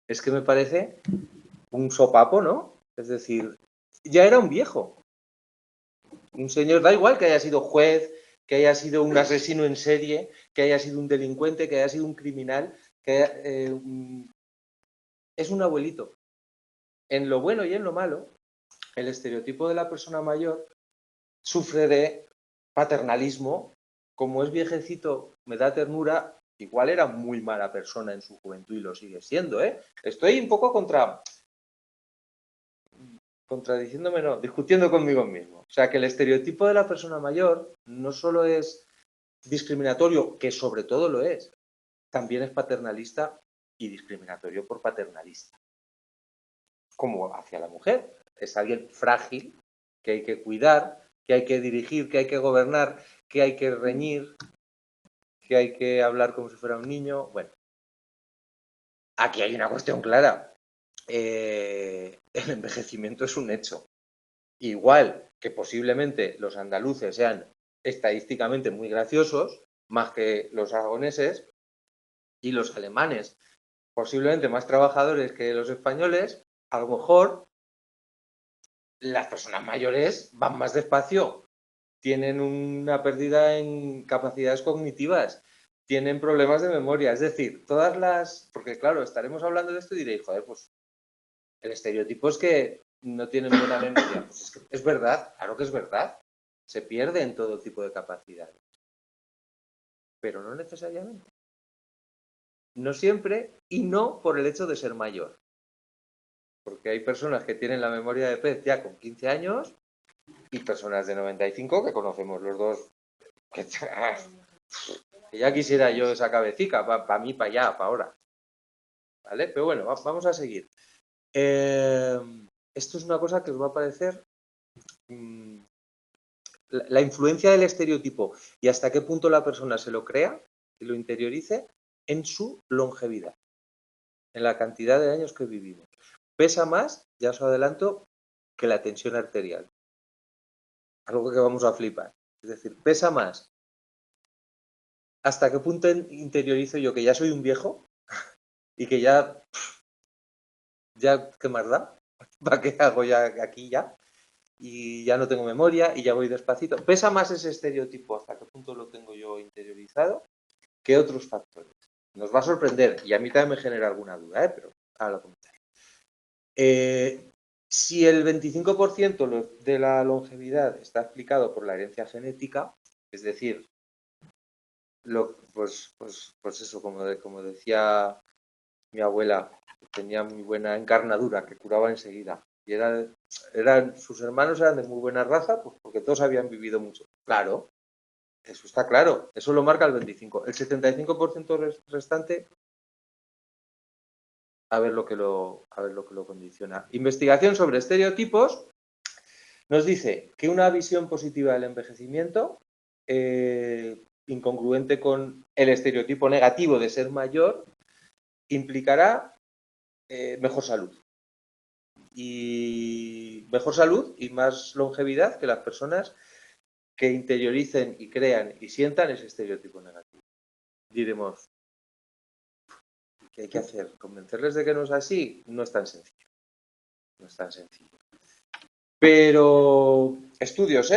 Es que me parece un sopapo, ¿no? Es decir, ya era un viejo. Un señor, da igual que haya sido juez, que haya sido un asesino en serie, que haya sido un delincuente, que haya sido un criminal, es un abuelito. En lo bueno y en lo malo, el estereotipo de la persona mayor sufre de paternalismo. Como es viejecito, me da ternura, igual era muy mala persona en su juventud y lo sigue siendo, ¿eh? Estoy un poco contradiciéndome, no, discutiendo conmigo mismo. O sea, que el estereotipo de la persona mayor no solo es discriminatorio, que sobre todo lo es, también es paternalista y discriminatorio por paternalista. Como hacia la mujer. Es alguien frágil, que hay que cuidar, que hay que dirigir, que hay que gobernar, que hay que reñir, que hay que hablar como si fuera un niño. Bueno, aquí hay una cuestión clara. El envejecimiento es un hecho. Igual que posiblemente los andaluces sean estadísticamente muy graciosos, más que los aragoneses, y los alemanes posiblemente más trabajadores que los españoles, a lo mejor las personas mayores van más despacio, tienen una pérdida en capacidades cognitivas, tienen problemas de memoria, es decir, porque claro, estaremos hablando de esto y diréis, joder, pues el estereotipo es que no tienen buena memoria. Pues es que es verdad, claro que es verdad. Se pierde en todo tipo de capacidades. Pero no necesariamente. No siempre y no por el hecho de ser mayor. Porque hay personas que tienen la memoria de pez ya con 15 años y personas de 95 que conocemos los dos. Que ya quisiera yo esa cabecita, para mí, para allá, para ahora. ¿Vale? Pero bueno, vamos a seguir. Esto es una cosa que os va a parecer la influencia del estereotipo y hasta qué punto la persona se lo crea y lo interiorice en su longevidad, en la cantidad de años que vivimos. Pesa más, ya os adelanto, que la tensión arterial. Algo que vamos a flipar. Es decir, pesa más. ¿Hasta qué punto interiorizo yo que ya soy un viejo y que ya qué más da? ¿Para qué hago ya aquí ya? Y ya no tengo memoria y ya voy despacito. Pesa más ese estereotipo, hasta qué punto lo tengo yo interiorizado, que otros factores. Nos va a sorprender y a mí también me genera alguna duda, pero ahora lo comentaré. Si el 25% de la longevidad está explicado por la herencia genética, es decir, pues eso, como decía mi abuela, tenía muy buena encarnadura, que curaba enseguida. Y sus hermanos eran de muy buena raza, pues porque todos habían vivido mucho. Claro, eso está claro, eso lo marca el 25%. El 75% restante, a ver lo que lo condiciona. Investigación sobre estereotipos nos dice que una visión positiva del envejecimiento, incongruente con el estereotipo negativo de ser mayor, implicará mejor salud. Y mejor salud y más longevidad que las personas que interioricen y crean y sientan ese estereotipo negativo. Diremos, ¿qué hay que hacer? ¿Convencerles de que no es así? No es tan sencillo. No es tan sencillo. Pero estudios,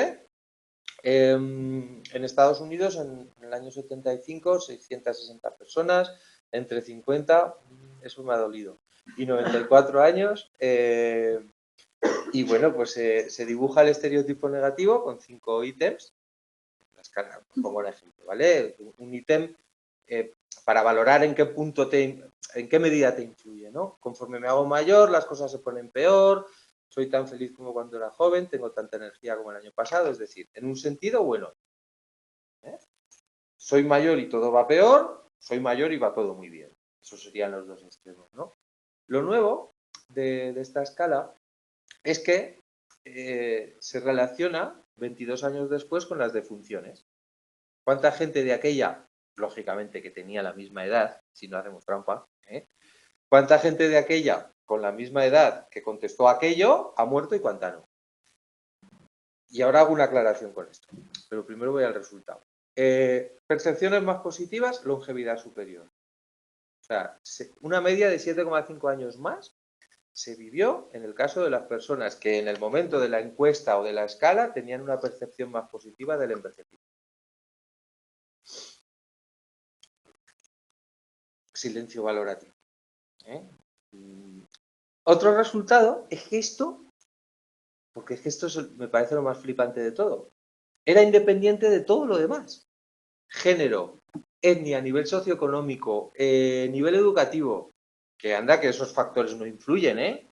en Estados Unidos, en el año 75, 660 personas, entre 50, eso me ha dolido, y 94 años. Y bueno, pues se dibuja el estereotipo negativo con 5 ítems. Pongo un ejemplo, ¿vale? Un ítem para valorar en qué punto en qué medida te influye, ¿no? Conforme me hago mayor, las cosas se ponen peor, soy tan feliz como cuando era joven, tengo tanta energía como el año pasado, es decir, en un sentido bueno. Soy mayor y todo va peor, soy mayor y va todo muy bien. Esos serían los dos extremos, ¿no? Lo nuevo de esta escala es que se relaciona 22 años después con las defunciones. ¿Cuánta gente de aquella, lógicamente que tenía la misma edad, si no hacemos trampa, cuánta gente de aquella con la misma edad que contestó aquello ha muerto y cuánta no? Y ahora hago una aclaración con esto, pero primero voy al resultado. Percepciones más positivas, longevidad superior. O sea, una media de 7,5 años más se vivió en el caso de las personas que en el momento de la encuesta o de la escala tenían una percepción más positiva del envejecimiento. Silencio valorativo. Otro resultado es que esto, porque es que esto me parece lo más flipante de todo, era independiente de todo lo demás. Género, etnia, nivel socioeconómico, nivel educativo, que anda que esos factores no influyen en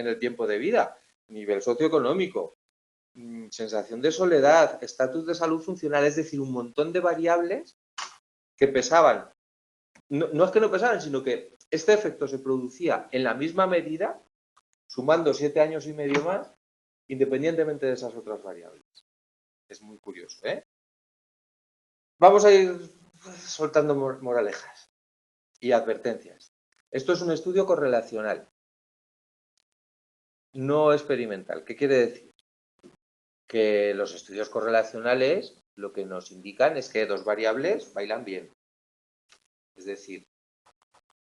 el tiempo de vida. Nivel socioeconómico, sensación de soledad, estatus de salud funcional, es decir, un montón de variables que pesaban. No es que no pesaban, sino que este efecto se producía en la misma medida, sumando 7 años y medio más, independientemente de esas otras variables. Es muy curioso, ¿eh? Vamos a ir soltando moralejas y advertencias. Esto es un estudio correlacional, no experimental. ¿Qué quiere decir? Que los estudios correlacionales lo que nos indican es que dos variables bailan bien. Es decir,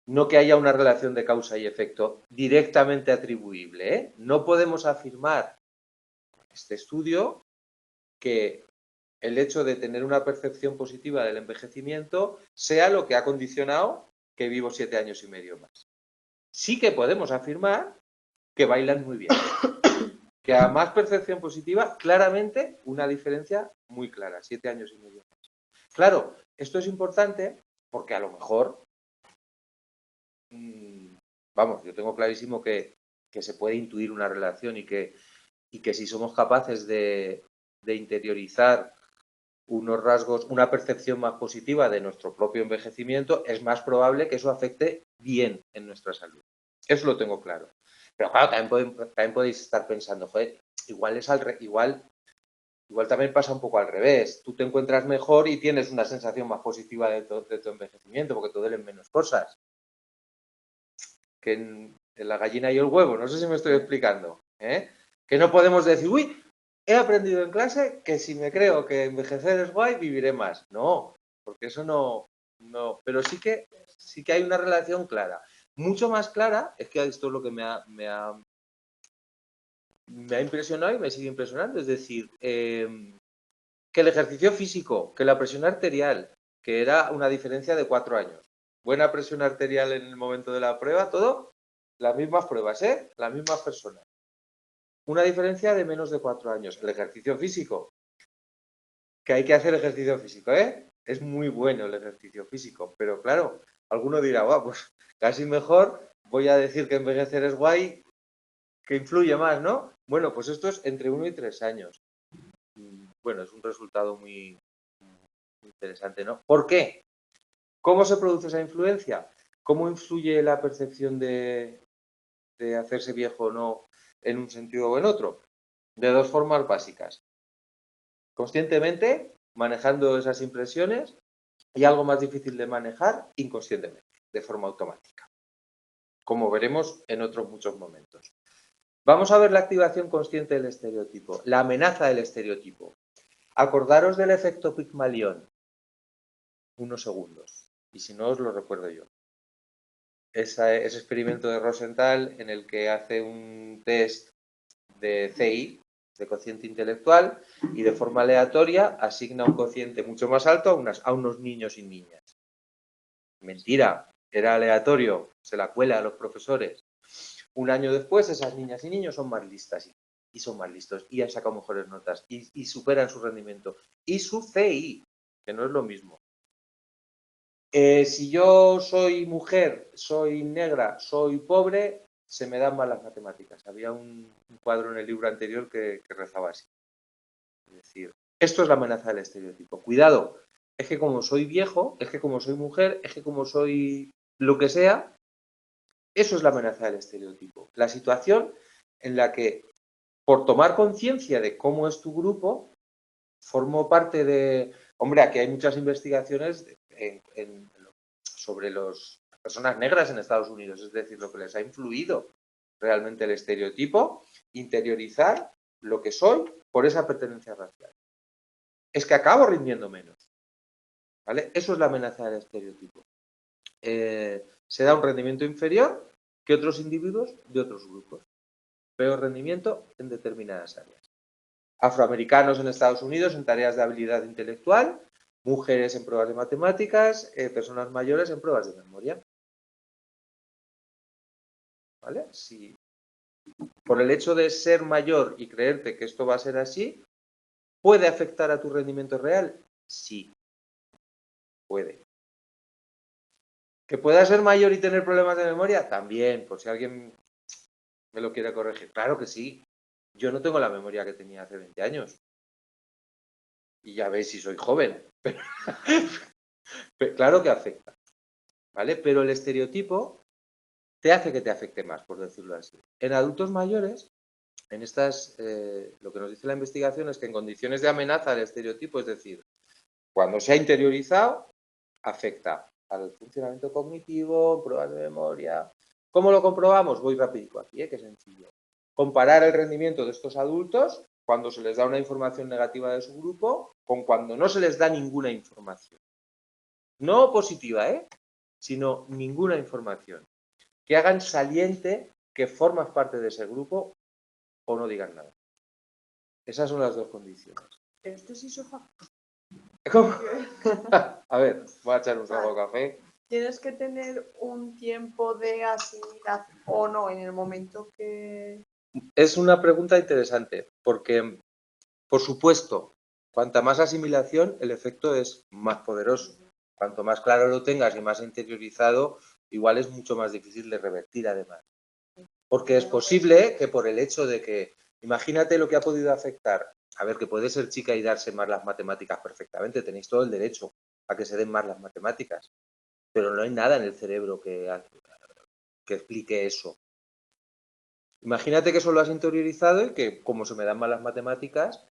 no que haya una relación de causa y efecto directamente atribuible, ¿eh? No podemos afirmar en este estudio que el hecho de tener una percepción positiva del envejecimiento sea lo que ha condicionado que vivo 7 años y medio más. Sí que podemos afirmar que bailan muy bien. Que a más percepción positiva, claramente una diferencia muy clara, 7 años y medio. Claro, esto es importante porque a lo mejor, vamos, yo tengo clarísimo que se puede intuir una relación y que si somos capaces de interiorizar unos rasgos, una percepción más positiva de nuestro propio envejecimiento, es más probable que eso afecte bien en nuestra salud. Eso lo tengo claro. Pero claro, también podéis estar pensando, joder, igual también pasa un poco al revés. Tú te encuentras mejor y tienes una sensación más positiva de tu envejecimiento porque te duelen menos cosas. Que en la gallina y el huevo, no sé si me estoy explicando. Que no podemos decir, uy, he aprendido en clase que si me creo que envejecer es guay, viviré más. No, porque eso no. Pero sí que hay una relación clara. Mucho más clara, es que esto es lo que me ha impresionado y me sigue impresionando. Es decir, que el ejercicio físico, que la presión arterial, que era una diferencia de 4 años. Buena presión arterial en el momento de la prueba, todo, las mismas pruebas, las mismas personas. Una diferencia de menos de 4 años. El ejercicio físico, que hay que hacer ejercicio físico, es muy bueno el ejercicio físico, pero claro, alguno dirá, pues casi mejor voy a decir que envejecer es guay, que influye más, ¿no? Bueno, pues esto es entre 1 y 3 años. Bueno, es un resultado muy interesante, ¿no? ¿Por qué? ¿Cómo se produce esa influencia? ¿Cómo influye la percepción de hacerse viejo o no en un sentido o en otro? De 2 formas básicas. Conscientemente, manejando esas impresiones, y algo más difícil de manejar, inconscientemente, de forma automática. Como veremos en otros muchos momentos. Vamos a ver la activación consciente del estereotipo, la amenaza del estereotipo. Acordaros del efecto Pigmalión. Unos segundos. Y si no, os lo recuerdo yo. Ese experimento de Rosenthal en el que hace un test de CI, de cociente intelectual, y de forma aleatoria asigna un cociente mucho más alto a unos niños y niñas. Mentira, era aleatorio, se la cuela a los profesores. Un año después, esas niñas y niños son más listas y son más listos y han sacado mejores notas y superan su rendimiento. Y su CI, que no es lo mismo. Si yo soy mujer, soy negra, soy pobre, se me dan mal las matemáticas. Había un cuadro en el libro anterior que rezaba así. Es decir, esto es la amenaza del estereotipo. Cuidado, es que como soy viejo, es que como soy mujer, es que como soy lo que sea, eso es la amenaza del estereotipo. La situación en la que, por tomar conciencia de cómo es tu grupo, formo parte de... Hombre, aquí hay muchas investigaciones sobre las personas negras en Estados Unidos, es decir, lo que les ha influido realmente el estereotipo, interiorizar lo que soy por esa pertenencia racial. Es que acabo rindiendo menos. ¿Vale? Eso es la amenaza del estereotipo. Se da un rendimiento inferior que otros individuos de otros grupos. Peor rendimiento en determinadas áreas. Afroamericanos en Estados Unidos en tareas de habilidad intelectual, mujeres en pruebas de matemáticas, personas mayores en pruebas de memoria. ¿Vale? Si por el hecho de ser mayor y creerte que esto va a ser así, ¿puede afectar a tu rendimiento real? Sí, puede. ¿Que pueda ser mayor y tener problemas de memoria? También, por si alguien me lo quiere corregir. Claro que sí. Yo no tengo la memoria que tenía hace 20 años. Y ya veis si soy joven. Pero claro que afecta. ¿Vale? Pero el estereotipo te hace que te afecte más, por decirlo así. En adultos mayores, en estas, lo que nos dice la investigación es que en condiciones de amenaza del estereotipo, es decir, cuando se ha interiorizado, afecta al funcionamiento cognitivo, pruebas de memoria. ¿Cómo lo comprobamos? Voy rapidito aquí, que sencillo. Comparar el rendimiento de estos adultos cuando se les da una información negativa de su grupo con cuando no se les da ninguna información. No positiva, sino ninguna información. Que hagan saliente que formas parte de ese grupo o no digan nada. Esas son las dos condiciones. Esto es isófago. ¿Cómo? A ver, voy a echar un trago de café. Tienes que tener un tiempo de asimilación o no en el momento que... Es una pregunta interesante, porque, por supuesto, cuanta más asimilación, el efecto es más poderoso. Cuanto más claro lo tengas y más interiorizado, igual es mucho más difícil de revertir, además. Porque es posible que por el hecho de que, imagínate lo que ha podido afectar, a ver, que puede ser chica y darse más las matemáticas perfectamente, tenéis todo el derecho a que se den más las matemáticas, pero no hay nada en el cerebro que explique eso. Imagínate que eso lo has interiorizado y que como se me dan mal las matemáticas,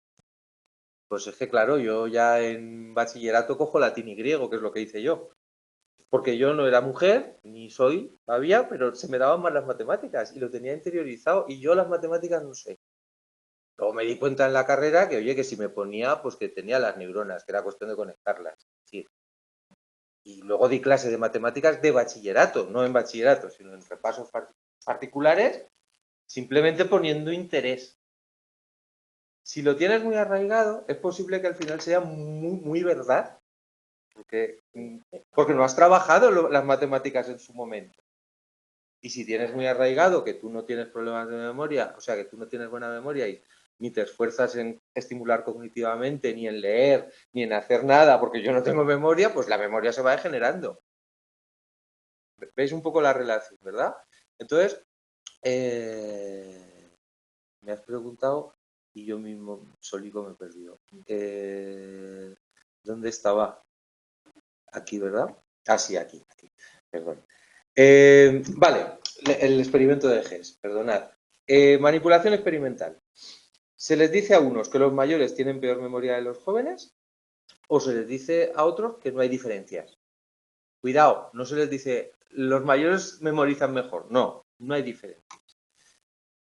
pues es que claro, yo ya en bachillerato cojo latín y griego, que es lo que hice yo. Porque yo no era mujer, ni soy todavía, pero se me daban mal las matemáticas y lo tenía interiorizado y yo las matemáticas no sé. Luego me di cuenta en la carrera que, oye, que si me ponía, pues que tenía las neuronas, que era cuestión de conectarlas. Sí. Y luego di clase de matemáticas de bachillerato, no en bachillerato, sino en repasos particulares, simplemente poniendo interés. Si lo tienes muy arraigado, es posible que al final sea muy verdad, porque no has trabajado las matemáticas en su momento. Y si tienes muy arraigado que tú no tienes problemas de memoria, o sea, que tú no tienes buena memoria y ni te esfuerzas en estimular cognitivamente, ni en leer, ni en hacer nada, porque yo no tengo memoria, pues la memoria se va degenerando. ¿Veis un poco la relación, verdad? Entonces, me has preguntado y yo mismo solico me he perdido. ¿Dónde estaba? Aquí, ¿verdad? Ah, sí, aquí. Perdón. Vale, el experimento de Hess, perdonad. Manipulación experimental. Se les dice a unos que los mayores tienen peor memoria de los jóvenes o se les dice a otros que no hay diferencias. Cuidado, no se les dice los mayores memorizan mejor. No, no hay diferencias.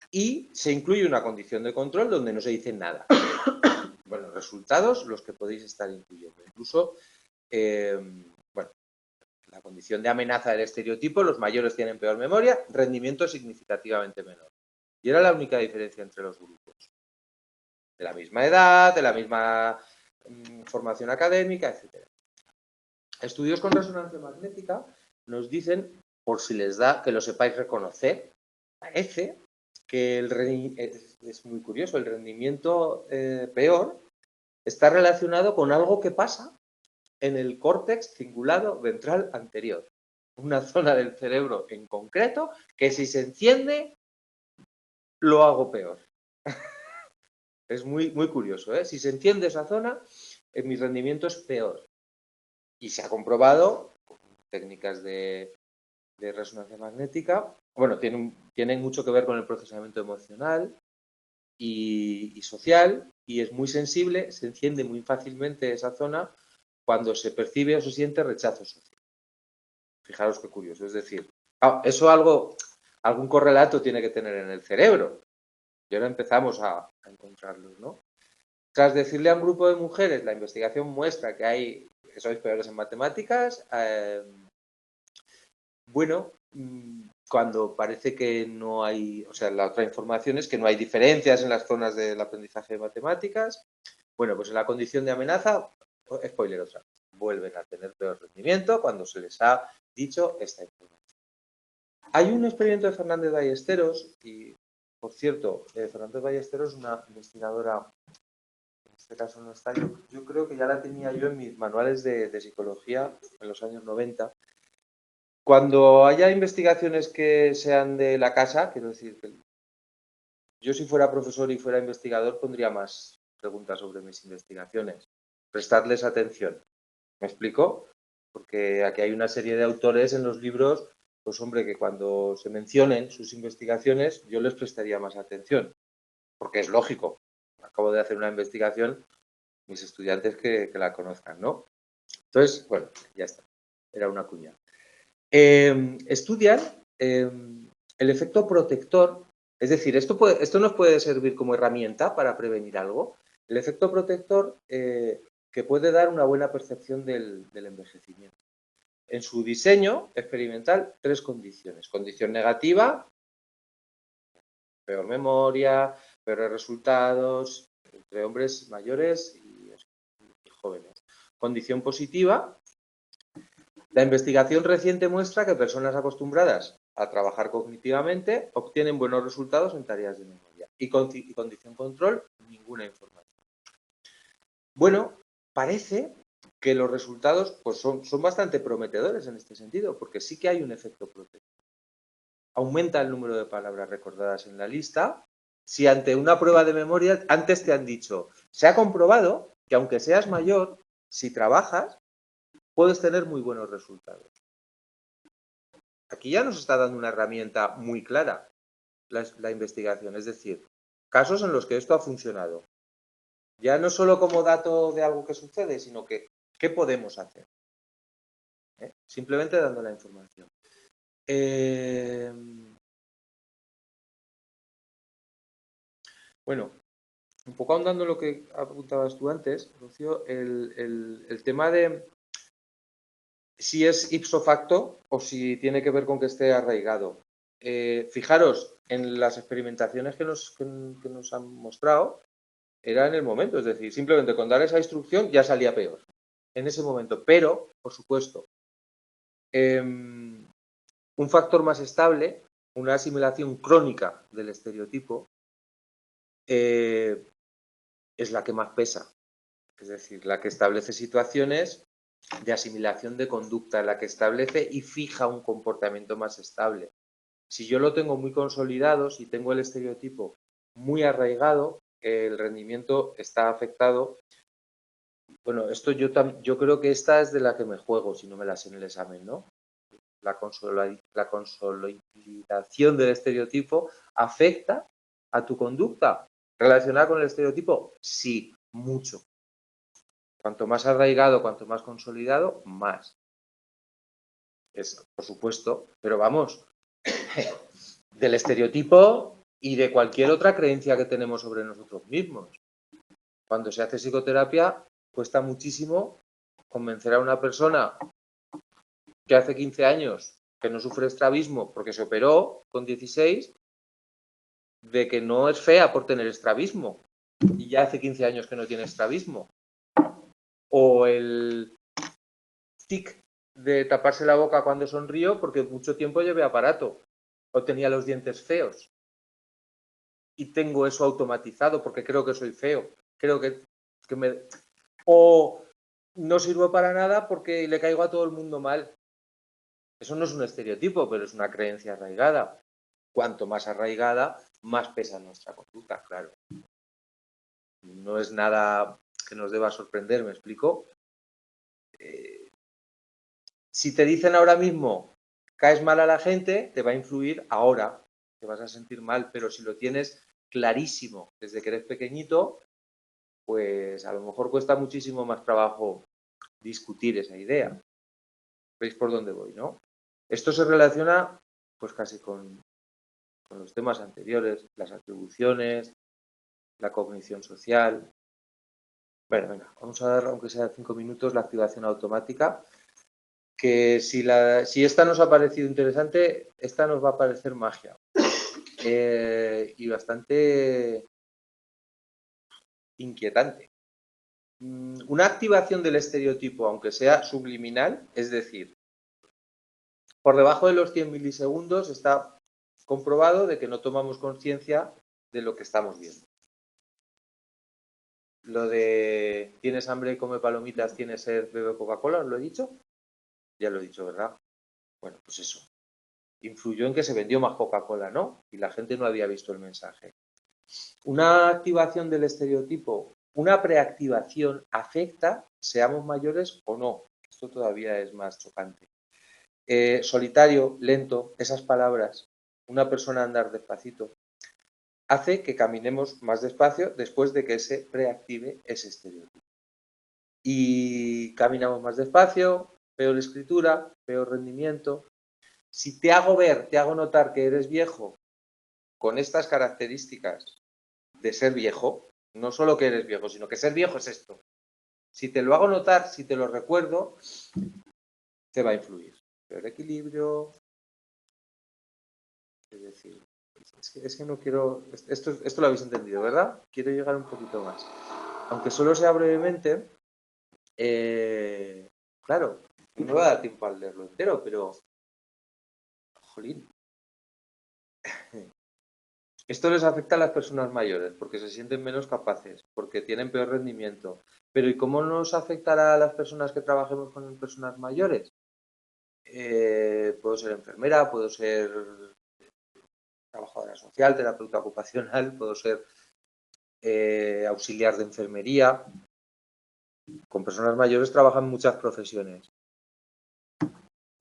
Y se incluye una condición de control donde no se dice nada. Bueno, resultados los que podéis estar incluyendo. Incluso, bueno, la condición de amenaza del estereotipo, los mayores tienen peor memoria, rendimiento significativamente menor. Y era la única diferencia entre los grupos. De la misma edad, de la misma formación académica, etc. Estudios con resonancia magnética nos dicen, por si les da, que lo sepáis reconocer, parece que es muy curioso, el rendimiento peor está relacionado con algo que pasa en el córtex cingulado ventral anterior, una zona del cerebro en concreto que si se enciende lo hago peor. Es muy curioso, ¿eh? Si se enciende esa zona, mi rendimiento es peor. Y se ha comprobado con técnicas de resonancia magnética. Bueno, tienen mucho que ver con el procesamiento emocional y social y es muy sensible, se enciende muy fácilmente esa zona cuando se percibe o se siente rechazo social. Fijaros qué curioso, es decir, eso algún correlato tiene que tener en el cerebro. Y ahora empezamos a encontrarlos, ¿no? Tras decirle a un grupo de mujeres, la investigación muestra que sois peores en matemáticas, bueno, cuando parece que no hay, o sea, la otra información es que no hay diferencias en las zonas del aprendizaje de matemáticas, bueno, pues en la condición de amenaza, spoiler otra vez, vuelven a tener peor rendimiento cuando se les ha dicho esta información. Hay un experimento de Fernández Ballesteros y, por cierto, Fernández Ballesteros es una investigadora, en este caso no está, yo creo que ya la tenía yo en mis manuales de psicología en los años 90. Cuando haya investigaciones que sean de la casa, quiero decir, que yo si fuera profesor y fuera investigador pondría más preguntas sobre mis investigaciones, prestarles atención. ¿Me explico? Porque aquí hay una serie de autores en los libros, pues hombre, que cuando se mencionen sus investigaciones yo les prestaría más atención, porque es lógico. Acabo de hacer una investigación, mis estudiantes que la conozcan, ¿no? Entonces, bueno, ya está. Era una cuña. Estudian el efecto protector, es decir, esto nos puede servir como herramienta para prevenir algo. El efecto protector que puede dar una buena percepción del envejecimiento. En su diseño experimental, 3 condiciones. Condición negativa, peor memoria, peores resultados entre hombres mayores y jóvenes. Condición positiva, La investigación reciente muestra que personas acostumbradas a trabajar cognitivamente obtienen buenos resultados en tareas de memoria y condición control, ninguna información. Bueno, parece que los resultados pues, son bastante prometedores en este sentido, porque sí que hay un efecto protector. Aumenta el número de palabras recordadas en la lista. Si ante una prueba de memoria, antes te han dicho, se ha comprobado que aunque seas mayor, si trabajas, puedes tener muy buenos resultados. Aquí ya nos está dando una herramienta muy clara la investigación, es decir, casos en los que esto ha funcionado. Ya no solo como dato de algo que sucede, sino que ¿qué podemos hacer? Simplemente dando la información. Bueno, un poco ahondando en lo que apuntabas tú antes, Rocío, el tema de si es ipso facto o si tiene que ver con que esté arraigado. Fijaros, en las experimentaciones que nos han mostrado, era en el momento, es decir, simplemente con dar esa instrucción ya salía peor, en ese momento. Pero, por supuesto, un factor más estable, una asimilación crónica del estereotipo, es la que más pesa. Es decir, la que establece situaciones de asimilación de conducta, la que establece y fija un comportamiento más estable. Si yo lo tengo muy consolidado, si tengo el estereotipo muy arraigado, el rendimiento está afectado. Bueno, esto yo creo que esta es de la que me juego si no me la sé en el examen, ¿no? La consolidación del estereotipo afecta a tu conducta. ¿Relacionada con el estereotipo? Sí, mucho. Cuanto más arraigado, cuanto más consolidado, más. Es, por supuesto, pero vamos, del estereotipo y de cualquier otra creencia que tenemos sobre nosotros mismos. Cuando se hace psicoterapia, cuesta muchísimo convencer a una persona que hace 15 años que no sufre estrabismo porque se operó con 16, de que no es fea por tener estrabismo y ya hace 15 años que no tiene estrabismo. O el tic de taparse la boca cuando sonrío porque mucho tiempo llevé aparato o tenía los dientes feos y tengo eso automatizado porque creo que soy feo, creo que me... O no sirvo para nada porque le caigo a todo el mundo mal. Eso no es un estereotipo, pero es una creencia arraigada. Cuanto más arraigada, más pesa nuestra conducta, claro. No es nada que nos deba sorprender, ¿me explico? Si te dicen ahora mismo caes mal a la gente, te va a influir ahora, te vas a sentir mal, pero si lo tienes clarísimo desde que eres pequeñito, pues a lo mejor cuesta muchísimo más trabajo discutir esa idea. ¿Veis por dónde voy, no? Esto se relaciona pues casi con los temas anteriores, las atribuciones, la cognición social. Bueno, venga, vamos a dar, aunque sea 5 minutos, la activación automática, que si esta nos ha parecido interesante, esta nos va a parecer magia. Y bastante inquietante. Una activación del estereotipo, aunque sea subliminal, es decir, por debajo de los 100 milisegundos está comprobado de que no tomamos conciencia de lo que estamos viendo. Lo de tienes hambre y come palomitas, tienes sed, bebe Coca-Cola, ¿os lo he dicho? Ya lo he dicho, ¿verdad? Bueno, pues eso. Influyó en que se vendió más Coca-Cola, ¿no? Y la gente no había visto el mensaje. Una activación del estereotipo, una preactivación afecta, seamos mayores o no. Esto todavía es más chocante. Solitario, lento, esas palabras, una persona andar despacito, hace que caminemos más despacio después de que se preactive ese estereotipo. Y caminamos más despacio, peor escritura, peor rendimiento. Si te hago ver, te hago notar que eres viejo con estas características de ser viejo, no solo que eres viejo, sino que ser viejo es esto. Si te lo hago notar, si te lo recuerdo, te va a influir. Peor equilibrio. Es decir, es que no quiero... Esto lo habéis entendido, ¿verdad? Quiero llegar un poquito más. Aunque solo sea brevemente, claro, No me va a dar tiempo a leerlo entero, pero... Jolín. Esto les afecta a las personas mayores porque se sienten menos capaces, porque tienen peor rendimiento. Pero ¿y cómo nos afectará a las personas que trabajemos con personas mayores? Puedo ser enfermera, puedo ser trabajadora social, terapeuta ocupacional, puedo ser auxiliar de enfermería. Con personas mayores trabajan muchas profesiones.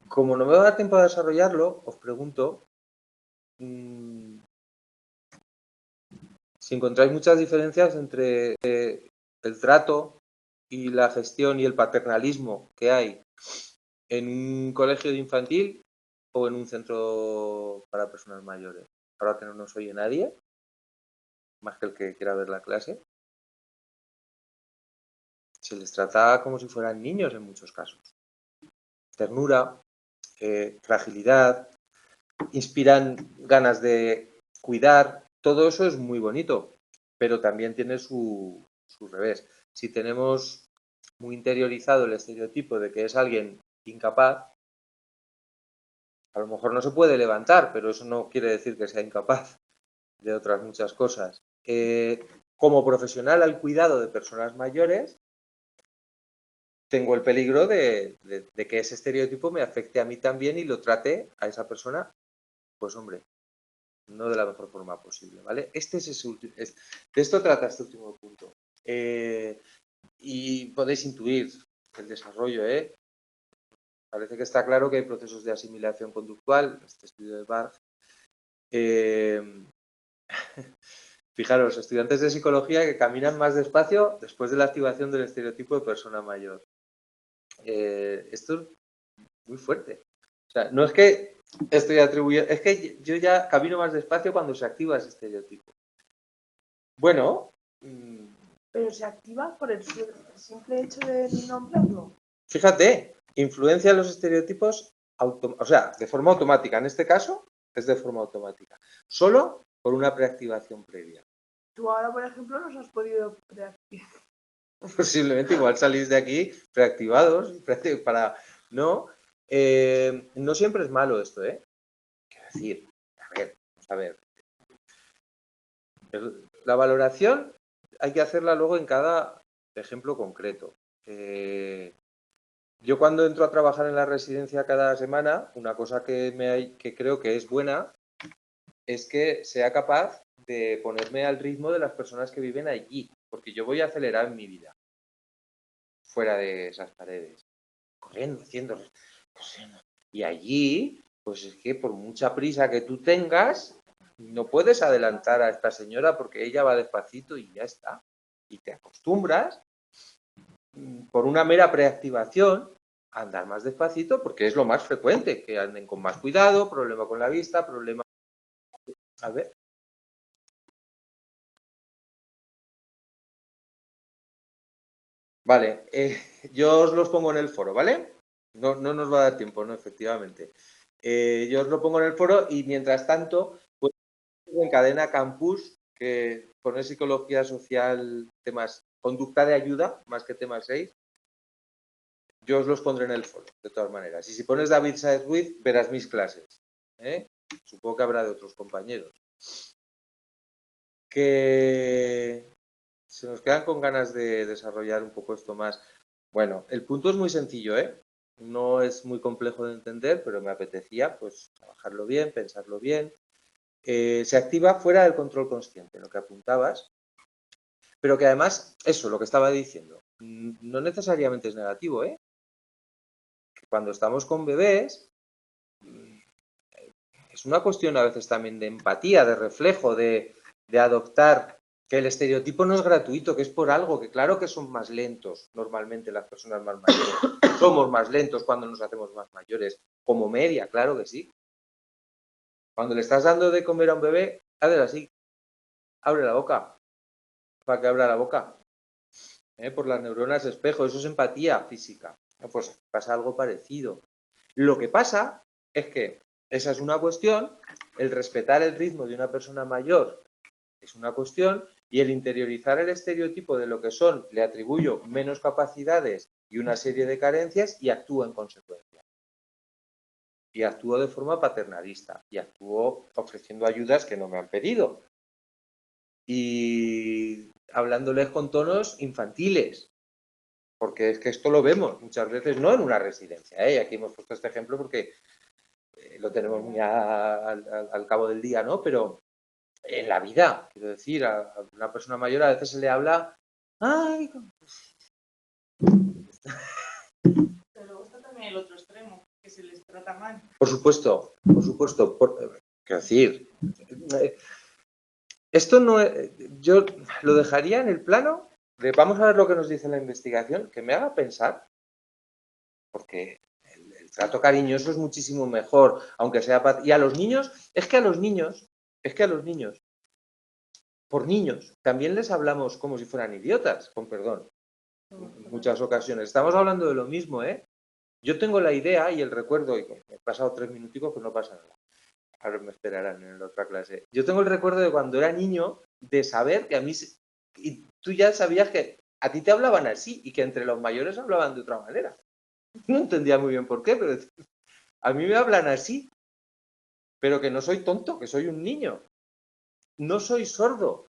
Como no me va a dar tiempo a desarrollarlo, os pregunto si encontráis muchas diferencias entre el trato y la gestión y el paternalismo que hay en un colegio de infantil o en un centro para personas mayores. Ahora que no nos oye nadie, más que el que quiera ver la clase, se les trata como si fueran niños en muchos casos. Ternura, fragilidad, inspiran ganas de cuidar, todo eso es muy bonito, pero también tiene su revés. Si tenemos muy interiorizado el estereotipo de que es alguien incapaz, a lo mejor no se puede levantar, pero eso no quiere decir que sea incapaz de otras muchas cosas. Como profesional al cuidado de personas mayores, tengo el peligro de que ese estereotipo me afecte a mí también y lo trate a esa persona, pues hombre, no de la mejor forma posible, ¿vale? De esto trata este último punto. Y podéis intuir el desarrollo, ¿eh? Parece que está claro que hay procesos de asimilación conductual, este estudio de Barth. Fijaros, estudiantes de psicología que caminan más despacio después de la activación del estereotipo de persona mayor. Esto es muy fuerte. O sea, no es que estoy atribuyendo, es que yo ya camino más despacio cuando se activa ese estereotipo. Bueno. Pero se activa por el simple hecho de nombrarlo. Fíjate, influencia los estereotipos, o sea, de forma automática. En este caso, es de forma automática. Solo por una preactivación previa. Tú ahora, por ejemplo, nos has podido preactivar. Posiblemente igual salís de aquí preactivados para... No, no siempre es malo esto, ¿eh? Quiero decir, vamos a ver. La valoración hay que hacerla luego en cada ejemplo concreto. Yo cuando entro a trabajar en la residencia cada semana, una cosa que creo que es buena es que sea capaz de ponerme al ritmo de las personas que viven allí, porque yo voy a acelerar en mi vida, fuera de esas paredes, corriendo, haciendo. Y allí, pues es que por mucha prisa que tú tengas, no puedes adelantar a esta señora porque ella va despacito y ya está. Y te acostumbras, por una mera preactivación, a andar más despacito porque es lo más frecuente, que anden con más cuidado, problema con la vista, problema... A ver. Vale, yo os los pongo en el foro, ¿vale? No nos va a dar tiempo, ¿no? Efectivamente. Yo os lo pongo en el foro y mientras tanto, pues en Cadena Campus, que pone psicología social, temas, conducta de ayuda, más que temas 6, yo os los pondré en el foro, de todas maneras. Y si pones David Saez Ruiz, verás mis clases. Supongo que habrá de otros compañeros. Que se nos quedan con ganas de desarrollar un poco esto más. Bueno, el punto es muy sencillo, ¿eh? No es muy complejo de entender, pero me apetecía pues trabajarlo bien, pensarlo bien. Se activa fuera del control consciente, lo que apuntabas, pero que además, eso, lo que estaba diciendo, no necesariamente es negativo, ¿eh? Que cuando estamos con bebés, es una cuestión a veces también de empatía, de reflejo, de adoptar, que el estereotipo no es gratuito, que es por algo, que claro que son más lentos normalmente las personas más mayores. Somos más lentos cuando nos hacemos más mayores, como media, claro que sí. Cuando le estás dando de comer a un bebé, hazle así, abre la boca, para que abra la boca. Por las neuronas espejo, eso es empatía física. Pues pasa algo parecido. Lo que pasa es que esa es una cuestión, el respetar el ritmo de una persona mayor es una cuestión y el interiorizar el estereotipo de lo que son, le atribuyo menos capacidades y una serie de carencias y actúo en consecuencia. Y actúo de forma paternalista y actúo ofreciendo ayudas que no me han pedido. Y hablándoles con tonos infantiles. Porque es que esto lo vemos muchas veces, no en una residencia, ¿eh? Aquí hemos puesto este ejemplo porque lo tenemos muy al cabo del día, ¿no? Pero en la vida, quiero decir, a una persona mayor a veces se le habla, ¡ay! Pero luego está también el otro extremo, que se les trata mal. Por supuesto, por supuesto. Quiero decir, esto no es, yo lo dejaría en el plano de, vamos a ver lo que nos dice la investigación, que me haga pensar, porque el trato cariñoso es muchísimo mejor, aunque sea y a los niños, a los niños, por niños, también les hablamos como si fueran idiotas, con perdón, en muchas ocasiones. Estamos hablando de lo mismo, ¿eh? Yo tengo la idea y el recuerdo, y me he pasado 3 minuticos, pues no pasa nada. Ahora me esperarán en la otra clase. Yo tengo el recuerdo de cuando era niño, de saber que a mí, y tú ya sabías que a ti te hablaban así y que entre los mayores hablaban de otra manera. No entendía muy bien por qué, pero a mí me hablan así, pero que no soy tonto, que soy un niño. No soy sordo.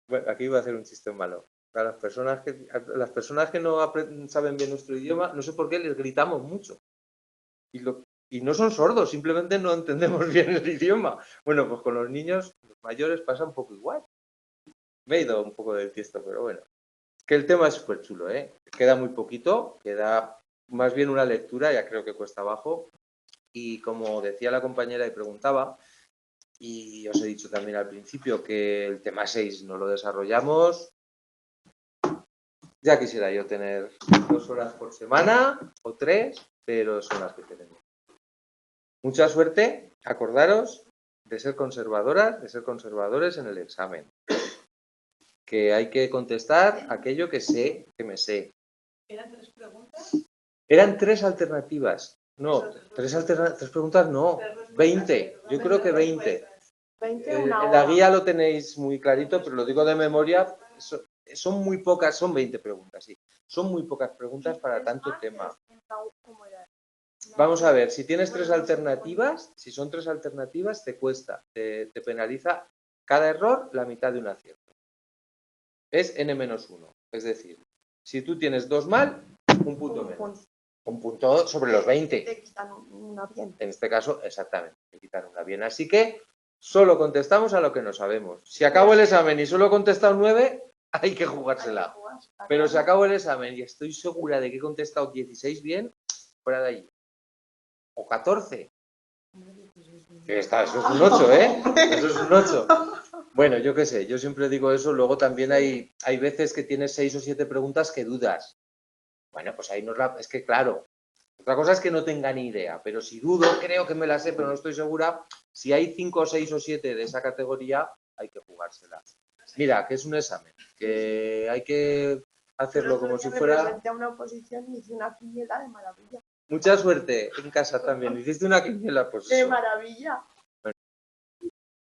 Bueno, aquí iba a hacer un chiste malo. A las personas que no saben bien nuestro idioma, no sé por qué les gritamos mucho. Y no son sordos, simplemente no entendemos bien el idioma. Bueno, pues con los niños, los mayores, pasa un poco igual. Me he ido un poco del tiesto, pero bueno. Que el tema es súper chulo, ¿eh? Queda muy poquito, queda más bien una lectura, ya creo que cuesta abajo. Y como decía la compañera y preguntaba, y os he dicho también al principio que el tema 6 no lo desarrollamos. Ya quisiera yo tener 2 horas por semana o 3, pero son las que tenemos. Mucha suerte, acordaros de ser conservadoras, de ser conservadores en el examen. Que hay que contestar aquello que sé, que me sé. ¿Eran 3 preguntas? Eran 3 alternativas. No, 3 preguntas no, 20. Yo creo que 20. 20 En una la hora. guía lo tenéis muy clarito, pero lo digo de memoria. Son muy pocas, son 20 preguntas, sí. Son muy pocas preguntas para tanto tema. Vamos a ver, si tienes 3 alternativas, si son 3 alternativas, te cuesta, te penaliza cada error la mitad de un acierto. Es n-1. Es decir, si tú tienes 2 mal, un punto menos. Un punto sobre los 20. Te quitan una bien. En este caso, exactamente, te quitan una bien. Así que solo contestamos a lo que no sabemos. Si acabo el examen y solo he contestado 9, hay que jugársela. Pero si acabo el examen y estoy segura de que he contestado 16 bien, fuera de allí. O 14. Eso es un 8, ¿eh? Eso es un 8. Bueno, yo qué sé, yo siempre digo eso. Luego también hay veces que tienes 6 o 7 preguntas que dudas. Bueno, pues ahí es que claro. Otra cosa es que no tenga ni idea, pero si dudo, creo que me la sé, pero no estoy segura. Si hay 5, 6 o 7 de esa categoría, hay que jugársela. Mira, que es un examen, que hay que hacerlo como si fuera... Me presenté a una oposición y hice una quiniela de maravilla. Mucha suerte en casa también. Hiciste una quiniela, pues De eso. maravilla.